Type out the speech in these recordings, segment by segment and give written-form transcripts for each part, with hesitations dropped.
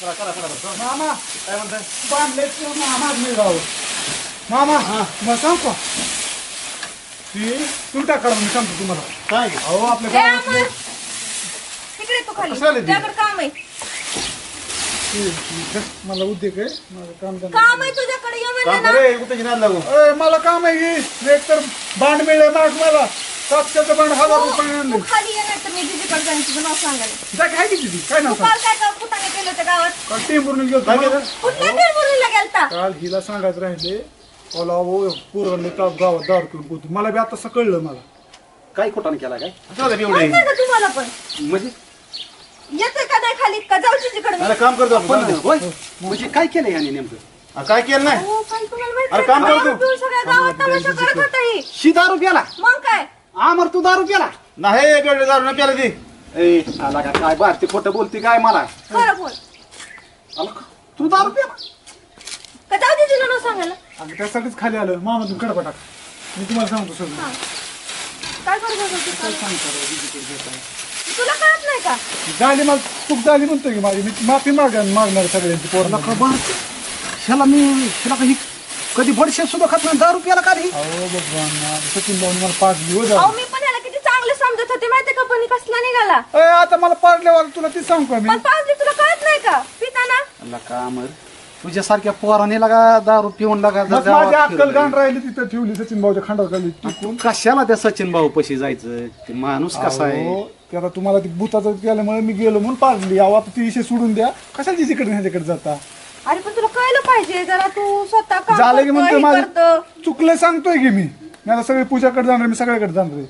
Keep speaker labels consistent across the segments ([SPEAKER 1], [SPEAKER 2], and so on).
[SPEAKER 1] मामा काय म्हणताय बांधले मामा मी जाऊ मामा तुम्हाला सांगतो ती उलटा करा मी सांगतो तुम्हाला काय अहो आपल्या गावात
[SPEAKER 2] तिकडे तो खाली त्याकडे काम आहे
[SPEAKER 1] मला उद्योग आहे माझं
[SPEAKER 2] काम आहे तुझ्याकडे ये म्हणलं ना
[SPEAKER 1] मला काम आहे एक तर बांड मिळेल माग मला 700चं बांड 1000 रुपये आणले
[SPEAKER 2] खाली ये नाही तर मी दीदीकडे जाईन तुझं नाव सांगायला
[SPEAKER 1] काय की दीदी काय नाव
[SPEAKER 2] काल काय कुठाने केलं होतं गावात
[SPEAKER 1] काल टेंबूरून गेलो
[SPEAKER 2] कुठल्या टेंबुरीला गेलता
[SPEAKER 1] काल हिला सांगायचं राहिले ओला पूर्ण गावात दारू करून पोहोचू मला बी आता कळलं मला
[SPEAKER 3] काय खोटाने केला काय
[SPEAKER 2] तुम्हाला पण
[SPEAKER 3] म्हणजे
[SPEAKER 2] येते का नाही खाली का जाऊ तिकडे
[SPEAKER 3] काम करतो आपण म्हणजे काय केलं याने नेमकं काय केलं नाही अरे काम करतो
[SPEAKER 2] सगळ्या गावात तमाशा करत होता ही
[SPEAKER 3] शी दारू प्याला
[SPEAKER 2] मग काय
[SPEAKER 3] आमर तू दारू प्याला नाही दारू न प्याला ती ए आला का काय भारती खोटं बोलती काय मला
[SPEAKER 2] खरं बोल
[SPEAKER 3] तू दारू प्याला
[SPEAKER 2] का जाऊ तिला नाव सांगायला
[SPEAKER 1] आणि त्यासाठीच खाली आलं मामा तुम्ही कडपा टाक मी तुम्हाला सांगतो सगळं
[SPEAKER 2] काय करतो तुला कळत नाही का
[SPEAKER 1] झाली मला चूक झाली म्हणतोय की माझी मी माफी मागणार सगळ्यांची पोराला
[SPEAKER 3] ह्याला मी ह्याला काही कधी बडशे सुद्धा खात नाही दारू प्याला का रे
[SPEAKER 1] अहो भगवान सचिन भाऊ मला 5 दिवस
[SPEAKER 2] अहो मी पण ह्याला किती चांगलं समजत होते माहिती का पण कसला निघाला
[SPEAKER 1] आता मला पाडल्यावर तुला ते सांगू का मी
[SPEAKER 2] पण पाजली तुला कळत नाही का पिताना
[SPEAKER 3] का अमर तुझ्यासारख्या पोराने लागा दारू पिऊन लागा
[SPEAKER 1] माझी अक्कल गाण राहिली तिथं ठेवली सचिन भाऊच्या खांडावर खाली
[SPEAKER 3] कशाला त्या सचिन भाऊ पशी जायचं ते माणूस कसा आहे
[SPEAKER 1] ते आता तुम्हाला ती भूताचं केल्यामुळे मी गेलो म्हणून पाडली अहो आता ती विषय सोडून द्या कशाला तिकडे ह्याच्याकडे जाता
[SPEAKER 2] अरे पण तुला कळलं पाहिजे जरा तू स्वतः काम
[SPEAKER 1] झालं की म्हणतोय माझं
[SPEAKER 2] करतो
[SPEAKER 1] चुकलं सांगतोय की मी आता सगळी पूजाकडे जाणार मी सगळ्याकडे जाणार आहे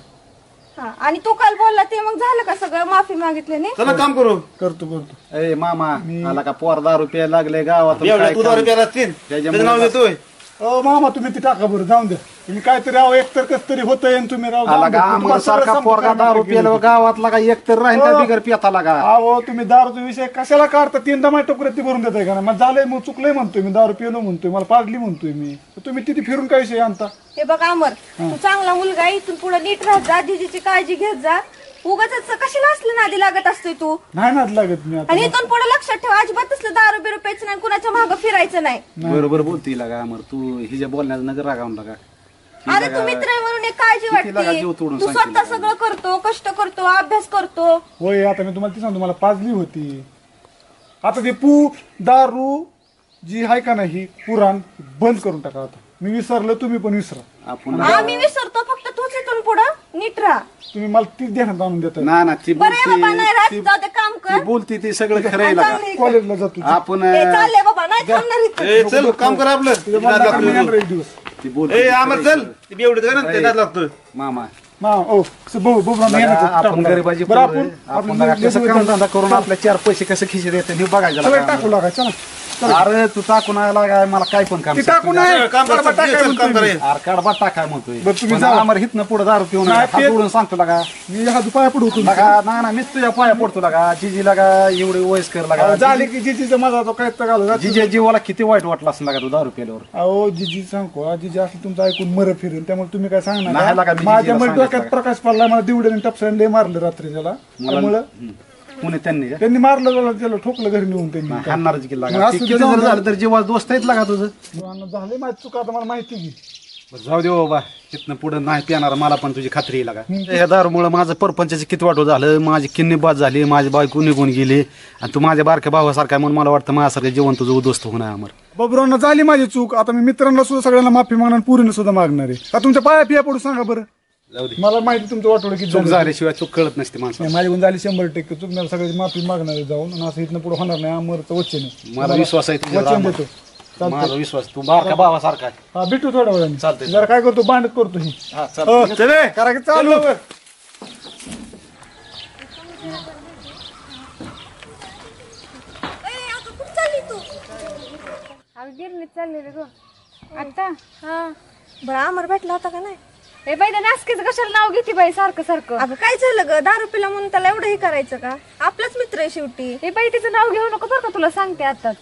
[SPEAKER 2] आणि तू काल बोलला ते मग झालं का सगळं माफी मागितल्याने
[SPEAKER 3] चला काम करू
[SPEAKER 1] करतो
[SPEAKER 3] ए मामा आला का पोर दारू प्यायला लागले गावात
[SPEAKER 4] तू दारू प्यायला त्याचं नाव देतोय
[SPEAKER 1] अहो मामा तुम्ही ती टाका बरं जाऊन द्या तुम्ही काहीतरी राव एकतर कस तरी होतंय तुम्ही राव
[SPEAKER 3] आला का आम्हाला सारखा पोरगा दारू प्यायला गावातला का एकतर राहील का बिगर पिता लागा
[SPEAKER 1] अहो तुम्ही दारूचा विषय कशाला काढता 3दा माझ्या टोकऱ्यात ती भरून देताय का मग झालंय मग चुकलंय म्हणतोय मी दारू पिलो म्हणतोय मला पाडली म्हणतोय मी तुम्ही तिथे फिरून काय विषय आणता
[SPEAKER 2] हे बघ अमर तू चांगला मुलगा आहे इथून पुढे नीट राहत जा दीदीची काळजी घेत जा उगाच कशाला असलं नादी लागत असतोय तू
[SPEAKER 1] नाही नाद लागत मी
[SPEAKER 2] आणि इथून पुढे लक्षात ठेव अजिबात असलं दारू बिरू प्यायचं नाही कुणाच्या मागं फिरायचं नाही
[SPEAKER 3] बरोबर बोलती लागा अमर तू हिच्या बोलण्याचा नजर रागावून लागा
[SPEAKER 2] अरे तू मित्र आहे म्हणून एक काळजी वाटते तू स्वतः सगळं करतो कष्ट करतो अभ्यास करतो
[SPEAKER 1] होय आता मी तुम्हाला ती सांगतो मला पाजली होती आता ते दारू जी आहे का नाही पुराण बंद करून टाका आता मी विसरलो तुम्ही पण विसरा
[SPEAKER 3] आपण
[SPEAKER 2] आम्ही विसरतो फक्त तूच इथून पुढं नीट राहा
[SPEAKER 1] तुम्ही मला ती ध्यानात आणून देता
[SPEAKER 3] ना ती
[SPEAKER 2] बरं बाबा नाही राहत जाऊ दे काम कर
[SPEAKER 3] बोलती ती सगळं खरं लागा
[SPEAKER 1] कॉलेजला जातो
[SPEAKER 3] आपण
[SPEAKER 2] चालले बाबा नाही थांबणार इथं
[SPEAKER 4] चल काम कर आपलं
[SPEAKER 1] एक दिवस
[SPEAKER 3] ती बोल
[SPEAKER 4] आम्हाला चल एवढं लागतोय
[SPEAKER 3] मामा
[SPEAKER 1] आपण
[SPEAKER 3] गरीबाची आपण कसं काम धंदा करून आपल्या 4 पैसे कसं खिशे देते हे बघायचं
[SPEAKER 1] टाकू लागायचं
[SPEAKER 3] अरे तू टाकून लागाय मला काय पण काम
[SPEAKER 1] टाकून
[SPEAKER 3] कडबा टाकाय म्हणतोय आम्हाला हितनं पुढे दारू पिऊन हात सांगतो लागा
[SPEAKER 1] मी हात पाया पडतो
[SPEAKER 3] लागा ना मीच तुझ्या पाया पडतो लागा जिजी लागा एवढे वयस्कर लागा
[SPEAKER 1] झाले की जिजीचा माझा तो काय घालू
[SPEAKER 3] जिजे जीवाला किती वाईट वाटलं असं लागा तू दारू पिल्यावर
[SPEAKER 1] अहो जिजी सांगतो जिजी असं तुमचं ऐकून मर फिरेल त्यामुळे तुम्ही काय
[SPEAKER 3] नाही
[SPEAKER 1] सांगणार
[SPEAKER 3] लागा, मी
[SPEAKER 1] माझ्या
[SPEAKER 3] जिजीला
[SPEAKER 1] डोक्यात प्रकाश पडला मला दिवड्याने टपसाने लय मारलं रात्री त्याला त्यामुळं
[SPEAKER 3] पुणे त्यांनी
[SPEAKER 1] मारलं त्याला ठोकलं घरी नेऊन त्यांनी
[SPEAKER 3] हाणणारच की लागा किती जर झालं तर जीवा दोस्त आहेत लागा तुझं
[SPEAKER 1] झाले माझी चुका आता मला माहिती की
[SPEAKER 3] जाऊ दे बाबा तिथनं पुढे नाही पिणार मला पण तुझी खात्री आहे लागा या दारूमुळे माझं परपंचाची किती वाटो झालं माझी किन्नी बाद झाली माझी बायको निघून गेली आणि तू माझ्या बारक्या भावासारखा म्हणून मला वाटतं माझ्यासारखं जीवन तुझं उद्ध्वस्त होणार अमर
[SPEAKER 1] बाबूरावना झाली माझी चूक आता मी मित्रांना सुद्धा सगळ्यांना माफी मागणार पुरीने सुद्धा मागणार आहे का तुमच्या पाया पिया पडू सांगा बरं मला माहिती तुमचं वाटवलं की
[SPEAKER 3] चूक झाल्याशिवाय चूक कळत नसते माणसं
[SPEAKER 1] माझ्याकडून झाली 100% चूक मला सगळ्याची माफी मागणार आहे जाऊन आणि असं इथनं पुढे होणार नाही अमरचं वचन
[SPEAKER 3] मला विश्वास आहे तुझ्यावर,
[SPEAKER 1] वचन
[SPEAKER 3] अमर.
[SPEAKER 1] देतो
[SPEAKER 3] माझा विश्वास तू बारका भावासारखा आहे.
[SPEAKER 1] हा भेटू थोड्या वेळाने
[SPEAKER 3] चालतंय.
[SPEAKER 1] जरा काय करतो बांधत करतो ही
[SPEAKER 3] हा, चालतंय.
[SPEAKER 1] चले करा की चालू
[SPEAKER 5] गिरणीत चालले रे गो आता
[SPEAKER 2] हा बरं अमर भेटला होता का नाही
[SPEAKER 5] हे बाई त्या नासकीचं कशाला नाव घेते बाई सारखं सारखं
[SPEAKER 2] अगं काय झालं ग दारू पिला म्हणून त्याला एवढं हे करायचं का आपलाच मित्र आहे शेवटी
[SPEAKER 5] हे बाई तिचं नाव घेऊ नको बरं का तुला सांगते आता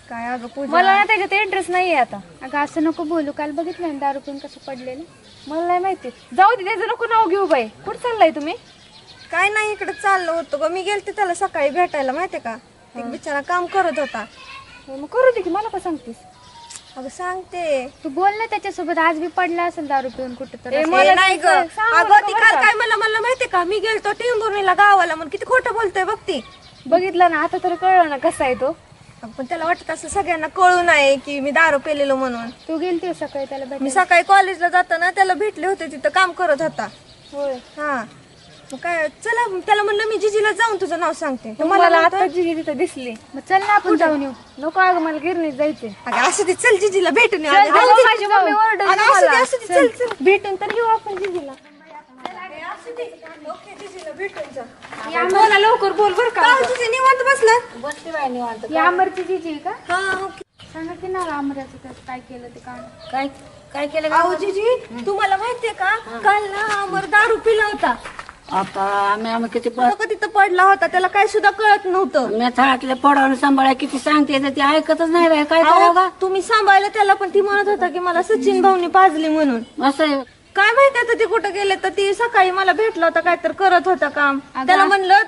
[SPEAKER 2] काय अगं पूजा
[SPEAKER 5] मला ना त्याच्यात इंटरेस्ट नाहीये आता
[SPEAKER 6] अगं असं नको बोलू काल बघितलं ना दारू पिऊन कसं पडलेलं
[SPEAKER 5] मला नाही माहिती जाऊ दे त्याचं नको नाव घेऊ बाई कुठं चाललाय तुम्ही
[SPEAKER 2] काय नाही इकडे चाललं होतं ग मी गेलते त्याला सकाळी भेटायला माहितीये का एक बिचारा काम करत होता.
[SPEAKER 5] मग करू दे की, मला का सांगतेस?
[SPEAKER 2] अगं सांगते.
[SPEAKER 6] तू बोल ना त्याच्यासोबत, आज बी पडला असेल दारू पिऊन कुठं तर.
[SPEAKER 2] ए, मला नाही ग. अगं ती काल काय मला माहितीये का, मी गेलतो टेंभुर्णीला गावाला म्हणून किती खोटं बोलतोय बघ ती.
[SPEAKER 5] बघितलं ना, आता तर कळलं ना कसा आहे तो.
[SPEAKER 2] अगं, पण त्याला वाटत असं सगळ्यांना कळू नये की मी दारू पेलेलो म्हणून.
[SPEAKER 6] तू गेलती सकाळी त्याला
[SPEAKER 2] मी सकाळी कॉलेजला जाताना त्याला भेटले होते, तिथं काम करत होता.
[SPEAKER 5] होय.
[SPEAKER 2] हा मग काय, चला त्याला म्हणलं मी जिजीला जाऊन तुझं नाव सांगते. तर
[SPEAKER 5] मला
[SPEAKER 2] म्हणतोय,
[SPEAKER 5] आता जिजी तिथं दिसली.
[SPEAKER 6] मग चल ना आपण जाऊन येऊ.
[SPEAKER 5] नको अगं, मला गिरणीत जायचंय.
[SPEAKER 2] अगं असं ते चल जिजीला भेटून येऊ.
[SPEAKER 5] चल,
[SPEAKER 2] अगं,
[SPEAKER 5] चल, माझी मम्मी ओरडते
[SPEAKER 2] अगं, असू दे,
[SPEAKER 5] मला.
[SPEAKER 2] असू दे, चल चल.
[SPEAKER 5] भेटून तर येऊ आपण जिजीला.
[SPEAKER 2] ओके, जिजीला भेटून जा.
[SPEAKER 5] बोला लवकर, बोल बर का.
[SPEAKER 2] का हो, जिजी निवांत बसला?
[SPEAKER 6] ही अमरची जीजी का?
[SPEAKER 2] हा ओके.
[SPEAKER 6] सांगा की ना अमराचं त्याचं काय केलं ते काम.
[SPEAKER 7] काय केलं
[SPEAKER 2] अहो जिजी, तुम्हाला माहितीये का, काल ना अमर दारू पिला होता.
[SPEAKER 7] आता आम्ही किती
[SPEAKER 2] लोकं तिथं पडला होता, त्याला काय सुद्धा कळत नव्हतं.
[SPEAKER 7] मी थाटले पडवून सांभाळा किती सांगते तर ते ऐकतच नाही बाई. काय करावं
[SPEAKER 2] अहो, तुम्ही सांभाळलं त्याला, पण ती म्हणत होता की मला सचिन भाऊनी पाजली म्हणून.
[SPEAKER 7] का? असं आहे.
[SPEAKER 2] काय माहिती आता ते कुठं गेले, तर ती सकाळी मला भेटला होता, काय तर करत होता काम. त्याला म्हणलं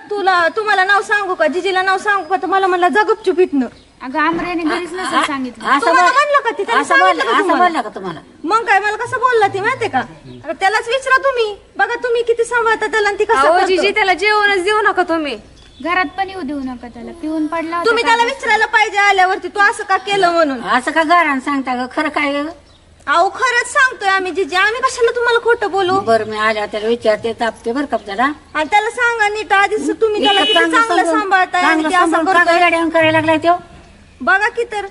[SPEAKER 2] तुम्हाला नाव सांगू का, जिजीला नाव सांगू का, तर मला म्हणलं जा गपचूप इथनं.
[SPEAKER 6] अगं अमराने घरीच नसेल सांगितलं.
[SPEAKER 7] असं
[SPEAKER 2] तुम्हाला
[SPEAKER 7] बोल-
[SPEAKER 2] म्हणलं का ती, त्याला
[SPEAKER 7] असं
[SPEAKER 2] सांगितलं का
[SPEAKER 7] बोल- असं
[SPEAKER 2] तुम्हाला?
[SPEAKER 7] बोलला का तुम्हाला?
[SPEAKER 2] मग काय, मला कसं बोलला ती माहितीये का. आता त्यालाच विचारा तुम्ही, बघा तुम्ही किती सांभाळता त्याला आणि ती कसं
[SPEAKER 5] अहो
[SPEAKER 2] करतो.
[SPEAKER 5] जिजी, त्याला जेवणच देऊ नका तुम्ही.
[SPEAKER 6] घरात पण येऊ देऊ नका त्याला. पिऊन पडला होता
[SPEAKER 2] तुम्ही त्याला विचारायला पाहिजे आल्यावरती, तू असं का केलं म्हणून.
[SPEAKER 7] असं का घरान सांगता ग? खरं काय ग?
[SPEAKER 2] अहो खरंच सांगतोय आम्ही जिजी, आम्ही कशाला तुम्हाला खोटं बोलू.
[SPEAKER 7] बरं मी आल्या त्याला विचारते, तापते बरं का त्याला.
[SPEAKER 2] आणि त्याला सांगा नीट आधीच, तुम्ही त्याला किती चांगलं सांभाळताय आणि
[SPEAKER 7] चांगलं
[SPEAKER 2] ते असं
[SPEAKER 7] सांभाळून का
[SPEAKER 2] करतोय.
[SPEAKER 7] गाड्या करायला लागलाय तो?
[SPEAKER 2] बघा की, तर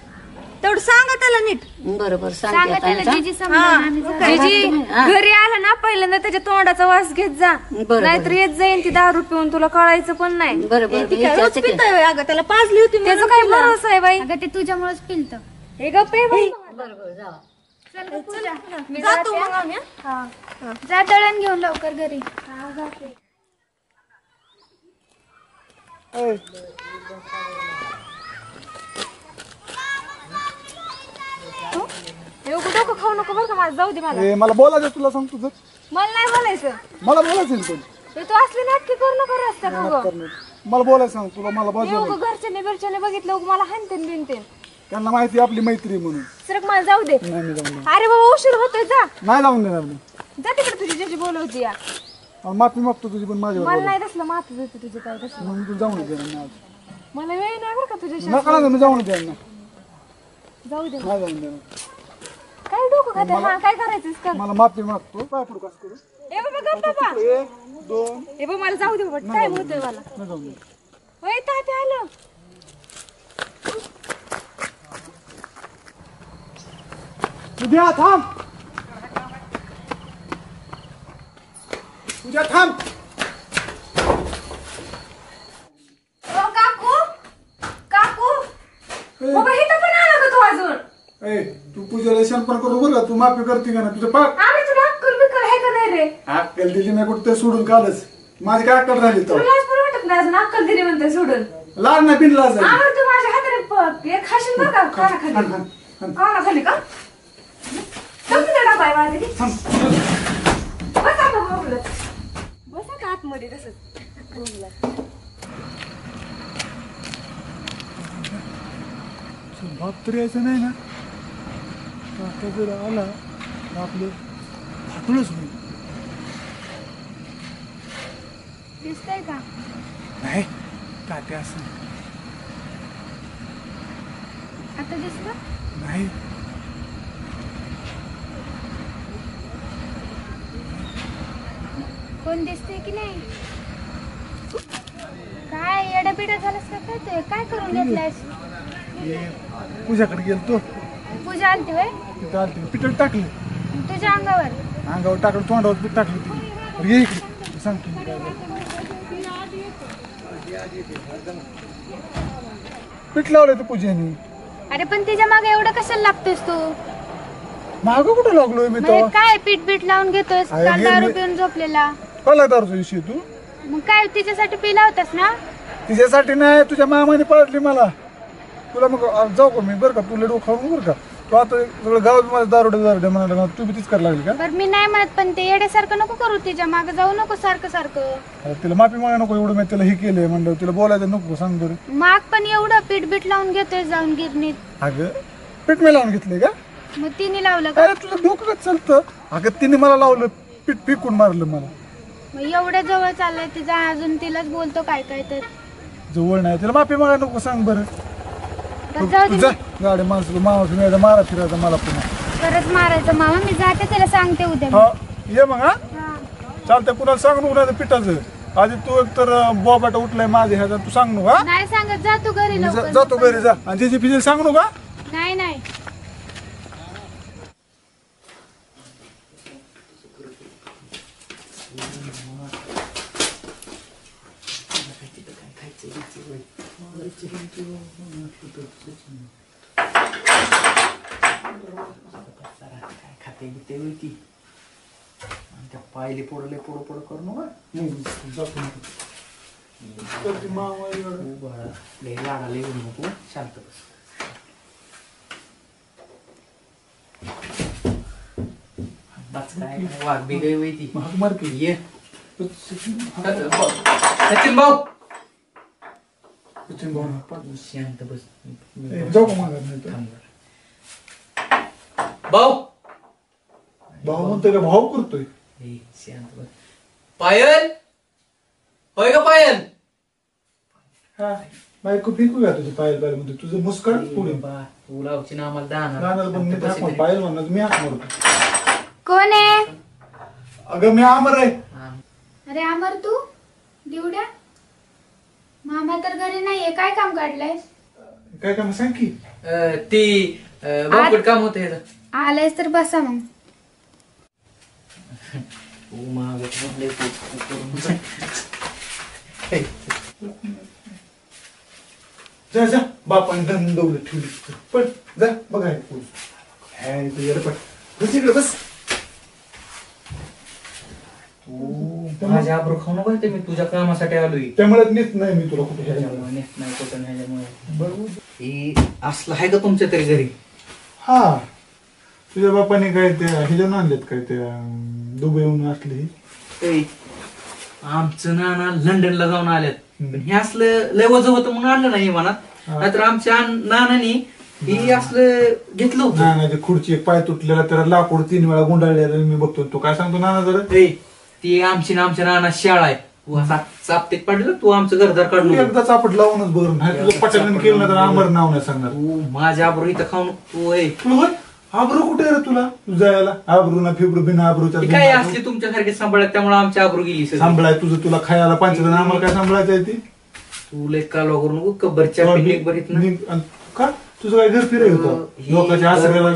[SPEAKER 2] तेवढं सांगा त्याला नीट.
[SPEAKER 7] बरं बरं
[SPEAKER 6] सांगा
[SPEAKER 7] सांगते
[SPEAKER 6] त्याला
[SPEAKER 7] आता.
[SPEAKER 6] जीजी समजून आम्ही जाऊ.
[SPEAKER 5] जिजी,
[SPEAKER 7] हा.
[SPEAKER 5] घरी आला ना पहिल्यांदा त्याच्या तोंडाचा वास घेत जा,
[SPEAKER 7] बरं.
[SPEAKER 5] नाहीतर येत जाईन ती दारू पिऊन, तुला कळायचं पण नाही.
[SPEAKER 7] बरं बरं
[SPEAKER 2] ती काय रोज
[SPEAKER 7] विचारते की.
[SPEAKER 2] पितोय होय? अगं त्याला पाजली होती
[SPEAKER 5] त्याचं
[SPEAKER 2] म्हणून
[SPEAKER 5] काय
[SPEAKER 2] पिला.
[SPEAKER 5] भरोसा आहे बाई.
[SPEAKER 6] अगं ते तुझ्यामुळेच पिलत.
[SPEAKER 5] हे गप्प आहे बाई.
[SPEAKER 7] बरं बरं जावा.
[SPEAKER 2] जातो मग आम्ही हा.
[SPEAKER 6] जा दळण घेऊन लवकर घरी.
[SPEAKER 1] ए,
[SPEAKER 5] हे उगाच डोकं खाऊ नको बरं का, मला जाऊ दे.
[SPEAKER 1] मला बोलायचं तुला सांगतो जर
[SPEAKER 5] मला नाही बोलायचं.
[SPEAKER 1] मला बोलायचं ना पण
[SPEAKER 5] हे तू असली नाटकी करू नका रस्त्यात उगं.
[SPEAKER 1] करणार. मला बोलायचं सांग तुला, मला
[SPEAKER 5] हे
[SPEAKER 1] बाजू
[SPEAKER 5] उगं घरच्याने बिरच्याने बघितलं उगं मला हानतेन बिनतेन.
[SPEAKER 1] त्यांना माहिती आहे आपली मैत्री म्हणून.
[SPEAKER 5] सरक मला जाऊ दे.
[SPEAKER 1] नाही मी जाऊन देणार.
[SPEAKER 5] अरे बाबा उशीर होतोय, जा
[SPEAKER 1] नाही जाऊन देणार मी.
[SPEAKER 5] जा तिकडे, तुझी ज्याची बोलवती या.
[SPEAKER 1] आणि माफी मागतो तुझी, पण माझ्यावर
[SPEAKER 5] मला
[SPEAKER 1] बोल.
[SPEAKER 5] नाही तसलं मातच येते तुझे काय तसलं.
[SPEAKER 1] मग मी तुला जाऊन देणार नाही आज.
[SPEAKER 5] मला वेळ नाही बरं का तुझ्याशी.
[SPEAKER 1] नका ना, मी जाऊन देणार नाही.
[SPEAKER 5] जाऊ दे.
[SPEAKER 1] नाही जाऊन देणार.
[SPEAKER 5] काय डोकं खाते, हा काय करायचं कर.
[SPEAKER 1] मला माफी मागतो, पाय पुढं कसं करू.
[SPEAKER 5] ए बाबा गप बाबा.
[SPEAKER 1] 1 2
[SPEAKER 5] ए बाबा मला जाऊ दे बाबा, टाइम होतोय मला.
[SPEAKER 1] नाही जाऊन देणार.
[SPEAKER 5] होय तात्या आलं.
[SPEAKER 1] उद्या थांब, उद्या थांब.
[SPEAKER 5] ओ काकू, काकू बाबा इथं पण आला का तू अजून?
[SPEAKER 1] ए तू पूजेला शंकर करू बरं का, तू माफी करते का ना तुझं पाक.
[SPEAKER 5] आम्ही तुला अक्कल बिक्कल आहे का नाही रे?
[SPEAKER 1] अक्कल दिली नाही कुठं सोडून कालच. माझी काय अक्कल राहिली तर
[SPEAKER 5] तुला लाज पण वाटत नाही अजून, अक्कल दिली म्हणते सोडून.
[SPEAKER 1] लाज नाही बिन लाज आहे.
[SPEAKER 5] आम्हाला तू माझ्या हाताने एक खाशील बरं का कानाखाली. कानाखाली का? समजू दे डबा आहे माझी. बसा बाबा आपलं. बसा का आतमध्ये तसंच.
[SPEAKER 1] बाप तरी यायचं नाही ना. आता जर आला तर आपलं फाटूनच होईल.
[SPEAKER 6] दिसतंय का?
[SPEAKER 1] नाही तात्या असं
[SPEAKER 6] आता दिसलं?
[SPEAKER 1] नाही.
[SPEAKER 6] कोण दिसतंय की नाही? काय येडापिडा झालास का काय? तू काय करून घेतलायस?
[SPEAKER 1] पूजाकडे गेलतो,
[SPEAKER 6] पूजा आलती होय?
[SPEAKER 1] तिथं आलती पिठट टाकली
[SPEAKER 6] तुझ्या अंगावर?
[SPEAKER 1] अंगावर टाकलं, तोंडावर पीठ टाकली ती. अरे ये इकडे सांगतो मी काय झालं. पीठ लावलंय तर पूजेने.
[SPEAKER 6] अरे पण तिच्या मागे एवढं कशाला लागतोस तू?
[SPEAKER 1] मागं कुठं लागलोय मी
[SPEAKER 6] म्हणजे
[SPEAKER 1] तेव्हा.
[SPEAKER 6] काय पीठ पीठ लावून घेतोस?
[SPEAKER 1] अरे
[SPEAKER 6] काल
[SPEAKER 1] घे
[SPEAKER 6] दारू
[SPEAKER 1] मी-
[SPEAKER 6] पिऊन झोपलेला.
[SPEAKER 1] कळला दारूचा विषय तू.
[SPEAKER 6] मग काय तिच्यासाठी पिला होतास ना?
[SPEAKER 1] तिच्यासाठी नाही, तुझ्या मामाने पाडली मला. तुला मग जाऊ का मी बरं का, तुला डोकं खाऊन बरं का. तू आता सगळं गाव माझं दारोडे म्हणाला तू बी तीच करायला लागली का?
[SPEAKER 6] बरं मी नाही म्हणत, पण ते येड्यासारखं नको करू, तिच्या मागे जाऊ नको सारखं सारखं.
[SPEAKER 1] अरे तिला माफी मागा नको, एवढं मी तिला हे केलंय म्हणलं, तिला बोलायचं नको, सांग बरं.
[SPEAKER 6] माग पण एवढं पीठ बीठ लावून घेतोय जाऊन गिरणीत.
[SPEAKER 1] अगं पीठ मी लावून घेतलंय का?
[SPEAKER 6] मग तिने लावलं का?
[SPEAKER 1] अरे तुला डोकं का चालतं? अगं तिने मला लावलं, पीठ पिकून मारलं मला.
[SPEAKER 6] मग एवढ्या जवळ चाललंय तिचा, अजून तिलाच बोलतो काय काय तर.
[SPEAKER 1] जवळ नाही, तिला माफी मागा नको, सांग बरं.
[SPEAKER 6] बरं जाऊ दे,
[SPEAKER 1] जा गाडी माणसं माणूस मी मारा फिरायचा मला पुन्हा.
[SPEAKER 6] परत मारायचं मामा. मी जाते तिला सांगते उद्या.
[SPEAKER 1] हा ये मग. हा
[SPEAKER 6] हा.
[SPEAKER 1] चालतंय, कुणाला सांग नको नाही पिठाचं. आधी तू एक तर बोबाटा उठलाय माझ्या ह्याचा, तू सांग नको. हा
[SPEAKER 6] नाही सांगत, जा तू घरी लवकर.
[SPEAKER 1] जातो घरी, जा. आणि त्याची फिजेल सांग नको. हा?
[SPEAKER 6] नाही नाही.
[SPEAKER 8] पायली पोडले पोड करू नका. लाडाला येऊ नको, शांत बस. काय वाघ बी गई वय ती ये सचिन भाऊ. शांत बस.
[SPEAKER 1] जाऊ का मागा?
[SPEAKER 8] भाऊ
[SPEAKER 1] भाऊ म्हणतोय का? भाऊ करतोय.
[SPEAKER 8] शांत बस. पायल होय का पायल?
[SPEAKER 1] हा बायको पिकू का तुझी? पायल पायल म्हणते तुझं मुस्कान पुढे
[SPEAKER 8] तू लावची ना आम्हाला
[SPEAKER 1] गाण्याला पण मी हाक मार- पायल म्हणणार मी हाक मारतो.
[SPEAKER 6] कोण आहे?
[SPEAKER 1] अगं मी अमर आहे.
[SPEAKER 6] अरे अमर तू दिवड्या, मामा तर घरी नाहीये, काय काम काढलंय?
[SPEAKER 1] काय काम सांग की.
[SPEAKER 8] ती बहुकट काम होत ह्याचं.
[SPEAKER 6] आलायस तर बसा मग.
[SPEAKER 1] जा जा, बापाने दंडवलं ठेवली पण जा बघाय तिकडे बस.
[SPEAKER 8] माझ्या आब्रू खाऊ नको ते, मी तुझ्या कामासाठी आलोय.
[SPEAKER 1] त्यामुळे नेत नाही मी तुला कुठे
[SPEAKER 8] नाही कुठं ह्याच्यामुळे.
[SPEAKER 1] बरोबर.
[SPEAKER 8] हे असलं आहे का तुमच्या तरी घरी?
[SPEAKER 1] हा तुझ्या बापाने काय ते ह्याच्यानं आणलेत, काय ते दुबईहून असले.
[SPEAKER 8] आमचं नाना लंडनला जाऊन आल्यात, पण हे असलं लय वजन होतं म्हणून आणलं नाही मनात. नाहीतर आमच्या नानानी हे असलं घेतलं होतं.
[SPEAKER 1] नानाची खुर्ची एक पाय तुटलेला, त्याला लाकूड 3 वेळा गुंडाळलेला मी बघतो. तो काय सांगतो नाना जरा?
[SPEAKER 8] ती आमच्या नाना शाळा आहे. तू असा चापतीत पडलं, तू आमचं घरदार काढून
[SPEAKER 1] एकदा चापट लावूनच बरं नाही. तुझं पटाकन केलं ना तर आमर नाव नाही सांगणार.
[SPEAKER 8] तू माझ्या आबरू इथं खाऊन तू
[SPEAKER 1] आबरू कुठे रे तुला? तू जायला आबरू ना फिब्रू बिना आबरूच्या
[SPEAKER 8] काय असली तुमच्यासारखे सांभाळत, त्यामुळे आमची आबरू गेली.
[SPEAKER 1] सांभाळाय तुझं, तुला खायला 5 जण, आम्हाला काय सांभाळायचं आहे ती?
[SPEAKER 8] तू लय कालवा करू नको. कब्बरच्या
[SPEAKER 1] का तुझं काय घर फिराय होतं लोकांच्या आसऱ्याला?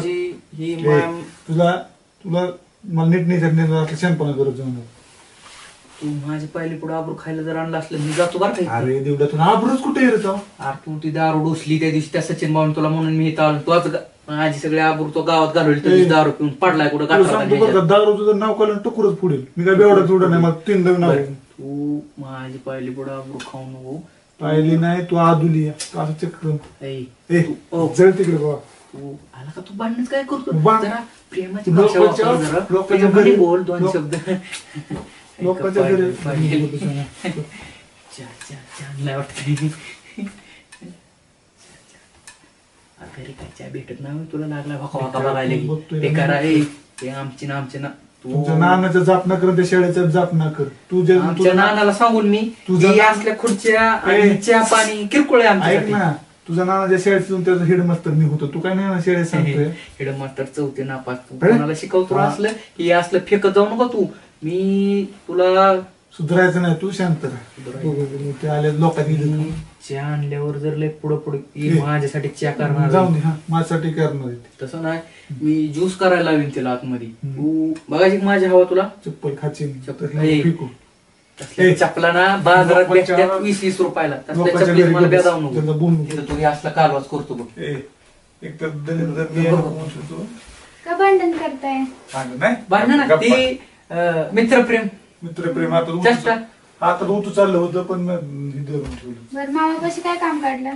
[SPEAKER 1] तुला तुला मला नीट नाही शहाणपणा करत जाऊन.
[SPEAKER 8] तू माझी पहिली पुढे आबरू खायला जर आणलं असलं मी जातो बरं का.
[SPEAKER 1] अरे देवड्यातून आबरूच कुठे येत?
[SPEAKER 8] अरे तू ती दारू डोसली त्या दिवशी त्या सचिन भाऊन तुला म्हणून मी इथं आलो. तू आज माझी सगळे आबरू तो गावात घालवली, तुझी दारू पिऊन पडलाय कुठं गाठला.
[SPEAKER 1] दारू तुझं नाव काढून टुकरच पुढेल. मी काय बेवडा जोडा नाही, मला 3 लग्न नाव.
[SPEAKER 8] तू माझी पहिली पुढे आबरू खाऊ नको.
[SPEAKER 1] पाहिली नाही तू आदुली असं चेक जळ तिकडे बाबा.
[SPEAKER 8] तू आला का? तू भांडणच काय करतो?
[SPEAKER 1] बा-
[SPEAKER 8] जरा प्रेमाची भाषा वापर जरा. प्रेमाने बोल 2 शब्द.
[SPEAKER 1] लोकांच्या घरी
[SPEAKER 8] छान वाटत. घरी काय चहा भेटत नाही तुला? लागला भाका बघायला बेकार आहे ते. आमची ना
[SPEAKER 1] तुझ्या नानाचं जाप ना कर, त्या शाळेचं जाप ना कर.
[SPEAKER 8] तुझ्या नानाला सांगून मी असल्या खुर्च्या आणि चहा पाणी किरकोळ आहे.
[SPEAKER 1] ऐक ना, तुझ्या नानाच्या शाळेतून त्याचा हेडमास्टर मी होतो. तू काय नाही ना शाळेत सांगतोय?
[SPEAKER 8] हेडमास्टर 4थी नापास. तू कोणाला शिकवतो असलं हे असलं फेकत जाऊ नका तू. मी तुला
[SPEAKER 1] सुधारायचं नाही, तू शांत राह. ते आले लोकांनी
[SPEAKER 8] चहा आणल्यावर जर लय पुढे माझ्यासाठी चहा करणार
[SPEAKER 1] जाऊन दे. माझ्यासाठी करणार
[SPEAKER 8] तसं नाही, मी ज्यूस करायला लावीन तिला आतमध्ये. तू बघायची माझी हवा तुला?
[SPEAKER 1] चप्पल खाची
[SPEAKER 8] चपला ना बाजारात भेटतात 20-20 रुपयाला. तसल्या चपलीत मला बेदावू नको. तू असला कालवाच करतो बघ.
[SPEAKER 1] एक तर
[SPEAKER 6] का भांडण करताय?
[SPEAKER 8] भांडण ना ती मित्रप्रेम.
[SPEAKER 1] मित्रप्रेम आता तू चाललं होतं पण
[SPEAKER 6] बरं मामा कशी काय काम काढलं?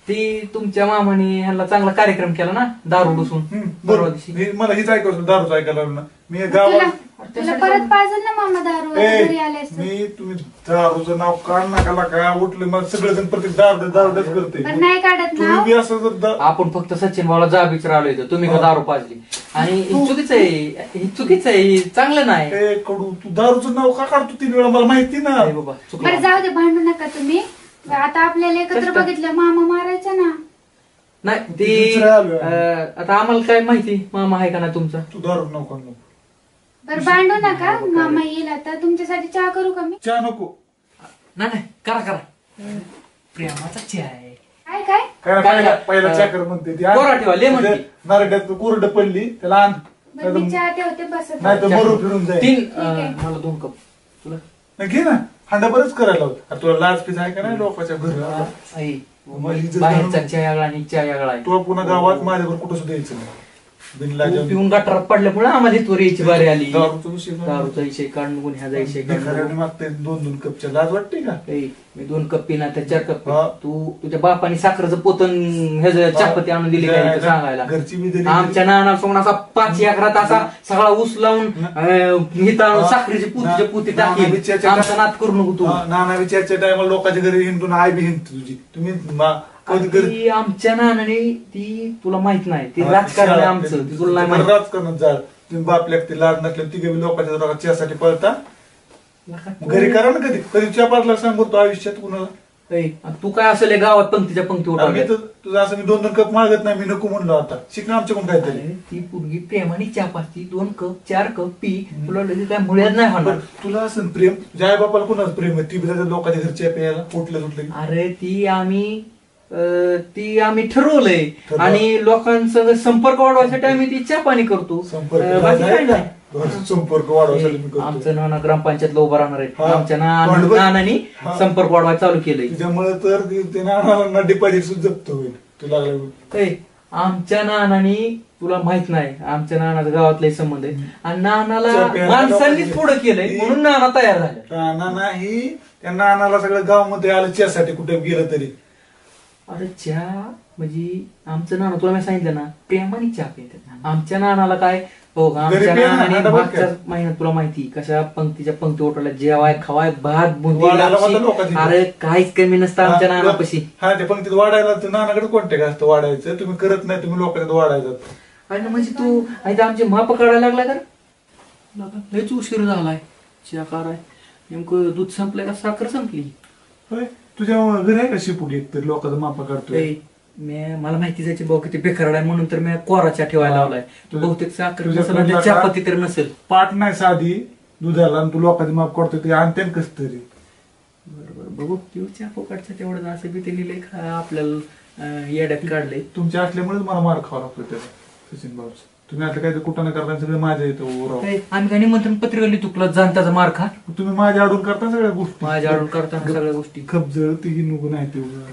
[SPEAKER 8] ती तुमच्या मामाने ह्याला चांगला कार्यक्रम केला ना दारू बसून परवा दिवशी.
[SPEAKER 1] मला हीच ऐकायचं दारूच ऐकायला लागलं ना मी
[SPEAKER 6] तुला
[SPEAKER 1] गावात
[SPEAKER 6] तुला परत पाहिजे ना मामा दारू घरी आले असते.
[SPEAKER 1] मी तुम्ही दारूचं नाव काढ नका का उठले मला सगळेजण प्रत्येक दारूच करते
[SPEAKER 6] पण नाही काढत
[SPEAKER 1] तुम्ही
[SPEAKER 6] नाव.
[SPEAKER 1] बी असं जर
[SPEAKER 8] आपण फक्त सचिन भाऊला जा विचारायला येतो तुम्ही का दारू पाजली आणि हे चुकीचं आहे, हे चुकीचं आहे, हे चांगलं नाही.
[SPEAKER 1] ए, कडू तू दारूचं नाव का काढतो 3 वेळा मला माहिती ना
[SPEAKER 8] नाही बाबा
[SPEAKER 6] बरं
[SPEAKER 8] चुकलं.
[SPEAKER 6] जाऊ दे, भांडू नका तुम्ही. आता आपल्याला एकत्र बघितलं मामा मारायचा ना.
[SPEAKER 8] नाही ते आता आम्हाला काय माहिती मामा आहे का ना तुमचा.
[SPEAKER 1] तू दारू नको नको
[SPEAKER 6] बरं भांडू नका, मामा येईल आता. तुमच्यासाठी चहा करू का मी?
[SPEAKER 1] चहा नको
[SPEAKER 8] नाही नाही करा करा प्रेमाचा चहा आहे.
[SPEAKER 6] काय काय
[SPEAKER 1] काय पहिला चहा कर म्हणते ती
[SPEAKER 8] कोरा ठेवा, लेमन टी.
[SPEAKER 1] नारड्यात कोरड पडली त्याला आण
[SPEAKER 6] बरं मी चहा ठेवते बसत.
[SPEAKER 1] नाही तर मरू फिरून जाईल
[SPEAKER 8] 3
[SPEAKER 6] आहे.
[SPEAKER 8] मला 2 कप तुला.
[SPEAKER 1] नाही, घे ना हांडा बरंच करायला होत तुला लाज पीस आहे का नाही लोकांच्या घर
[SPEAKER 8] आई
[SPEAKER 1] माझी इज्जत
[SPEAKER 8] बाहेरचा चहा वेगळा आणि चहा वेगळा आहे.
[SPEAKER 1] तू पुन्हा गावात माझ्यावर कुठं सुद्धा यायचं नाही बिनलाजा
[SPEAKER 8] तू पिऊन गटारात पडल्यामुळे आम्हाला इथवर यायची बारी आली.
[SPEAKER 1] दारूचा विषय नाही.
[SPEAKER 8] दारूचा विषय काढून कोण ह्याचा विषय काढून.
[SPEAKER 1] भिकाऱ्याने मागते 2-2 कपच्या लाज वाटते का
[SPEAKER 8] मी 2 कप पिना त्या 4 कप
[SPEAKER 1] हा.
[SPEAKER 8] तू तुझ्या बापाने साखरेचं पोतन ह्याचं चहापत्ती आणून दिली काय ते सांगायला.
[SPEAKER 1] घरची बी दिली
[SPEAKER 8] आमच्या नाना सोडून असा 5 एकरात असा सगळा ऊस लावून हिता आणून साखरेची पुतीच्या पुती टाकी. आमचा नाद करू नको तू.
[SPEAKER 1] नाना विचारच्या टायमाला लोकांच्या घरी हिंडून आई बी हिंडते तुझी तुम्ही कधी घरी
[SPEAKER 8] ती आमच्या नानाने ती तुला माहित नाही ती राजकारण आहे आमचं ती तुला नाही माहित.
[SPEAKER 1] राजकारणात जा तुम्ही बाप लागते लाज नसले तिघे बी लोकांच्या लोकांच्या चहासाठी पळता घरी करा ना कधी कधी चहा पाजला सांगतो आयुष्यात कुणाला
[SPEAKER 8] तू काय असेल हे गावात पंक्तीच्या पंक्ती
[SPEAKER 1] मी
[SPEAKER 8] उठवल्या.
[SPEAKER 1] तर तुझं असं मी 2-2 कप मागत नाही मी नको म्हणलो आता शिकणं आमच्याकडून काहीतरी
[SPEAKER 8] अरे, ती पोरगी प्रेमाने चहा पाजती 2 कप 4 कप पी तुला लगेच काय मुळ्यात नाही होणार.
[SPEAKER 1] पण तुला असं प्रेम तुझ्या आई बापाला कुणाचं प्रेम आहे ती बी त्याच्या लोकांच्या घरच्या प्यायला उठले सुटले
[SPEAKER 8] अरे ती आम्ही ठरवलंय आणि लोकांसंग संपर्क वाढवायसाठी आम्ही ती चहा पाणी करतो. बाकी काय नाही.
[SPEAKER 1] संपर्क वाढवण्यासाठी मी करतो
[SPEAKER 8] आमचं नाना ग्रामपंचायतला उभं राहणार आहे.
[SPEAKER 1] हा.
[SPEAKER 8] आमच्या
[SPEAKER 1] बरोबर.
[SPEAKER 8] नानानी
[SPEAKER 1] हा.
[SPEAKER 8] संपर्क वाढवायला चालू केलंय.
[SPEAKER 1] त्याच्यामुळे तर ते नाना डिपॉझिट सुद्धा जप्त होईल तुला
[SPEAKER 8] आमच्या नानानी तुला माहित नाही आमच्या नानाचा गावातले संबंध आहे आणि नानाला
[SPEAKER 1] चहा प्यायला
[SPEAKER 8] माणसांनीच
[SPEAKER 1] गावात
[SPEAKER 8] पुढे केलंय म्हणून नाना तयार झाले.
[SPEAKER 1] नाना ही त्या नानाला सगळं गावामध्ये आलं चहासाठी कुठे गेलं तरी
[SPEAKER 8] अरे चहा म्हणजे आमचं नाना तुला मी सांगितलं ना प्रेमाने चहा पितात. आमच्या नानाला काय हो
[SPEAKER 1] घरी
[SPEAKER 8] आमच्या
[SPEAKER 1] प्या ना,
[SPEAKER 8] नानाने
[SPEAKER 1] हांडा
[SPEAKER 8] मागच्या
[SPEAKER 1] बघ काय.
[SPEAKER 8] महिन्यात तुला माहिती कशा पंक्तीच्या पंक्ती उठवल्या जेवाय खवाय भात बुंदी
[SPEAKER 1] वाढायला
[SPEAKER 8] लापशी.
[SPEAKER 1] होतं लोकांची.
[SPEAKER 8] अरे काहीच कमी नसतं आमच्या नानापाशी.
[SPEAKER 1] हा ते पंक्तीत वाढायला तर नानाकडे कोणते का असतं वाढायचं तुम्ही करत नाही तुम्ही लोकांच्यात वाढायचं
[SPEAKER 8] आणि म्हणजे तू आणि आमचे माप काढायला लागला तर लयच उशीर झालाय चहा काढाय नेमकं दूध संपलंय का साखर संपली.
[SPEAKER 1] होय तुझ्या घरी आहे का शिपुटी एक तरी लोकांचा मापा करतोय
[SPEAKER 8] मला माहिती जायची भाऊ किती बेकार आहे म्हणून तर मी कोराच्या ठेवायला लावलाय. बहुतेक साखर
[SPEAKER 1] तुझ्या
[SPEAKER 8] नसेल आणि
[SPEAKER 1] कोणाला
[SPEAKER 8] चहापत्ती तर नसेल.
[SPEAKER 1] पाठ नाही साधी दुधाला आणि तू लोकांचे माप करतोय ते आणते कस तरी
[SPEAKER 8] बरोबर बघू पिऊ चहा फुकटचं तेवढं असं बी ते लिहिले आपल्याला येड्यात काढले.
[SPEAKER 1] तुमच्या असल्यामुळेच मला मार खावा लागतो त्याचा सचिन भाऊच तुम्ही आता काही कुठं नाही करता सगळं माझ्या येतो
[SPEAKER 8] आम्ही काय निमंत्रण पत्रिका लिहितो तुला जाणताचा मार खा
[SPEAKER 1] तुम्ही माझ्या आडून करता सगळ्या गोष्टी
[SPEAKER 8] माझ्या आडून करताना सगळ्या गोष्टी.
[SPEAKER 1] खप जळ ती नको नाही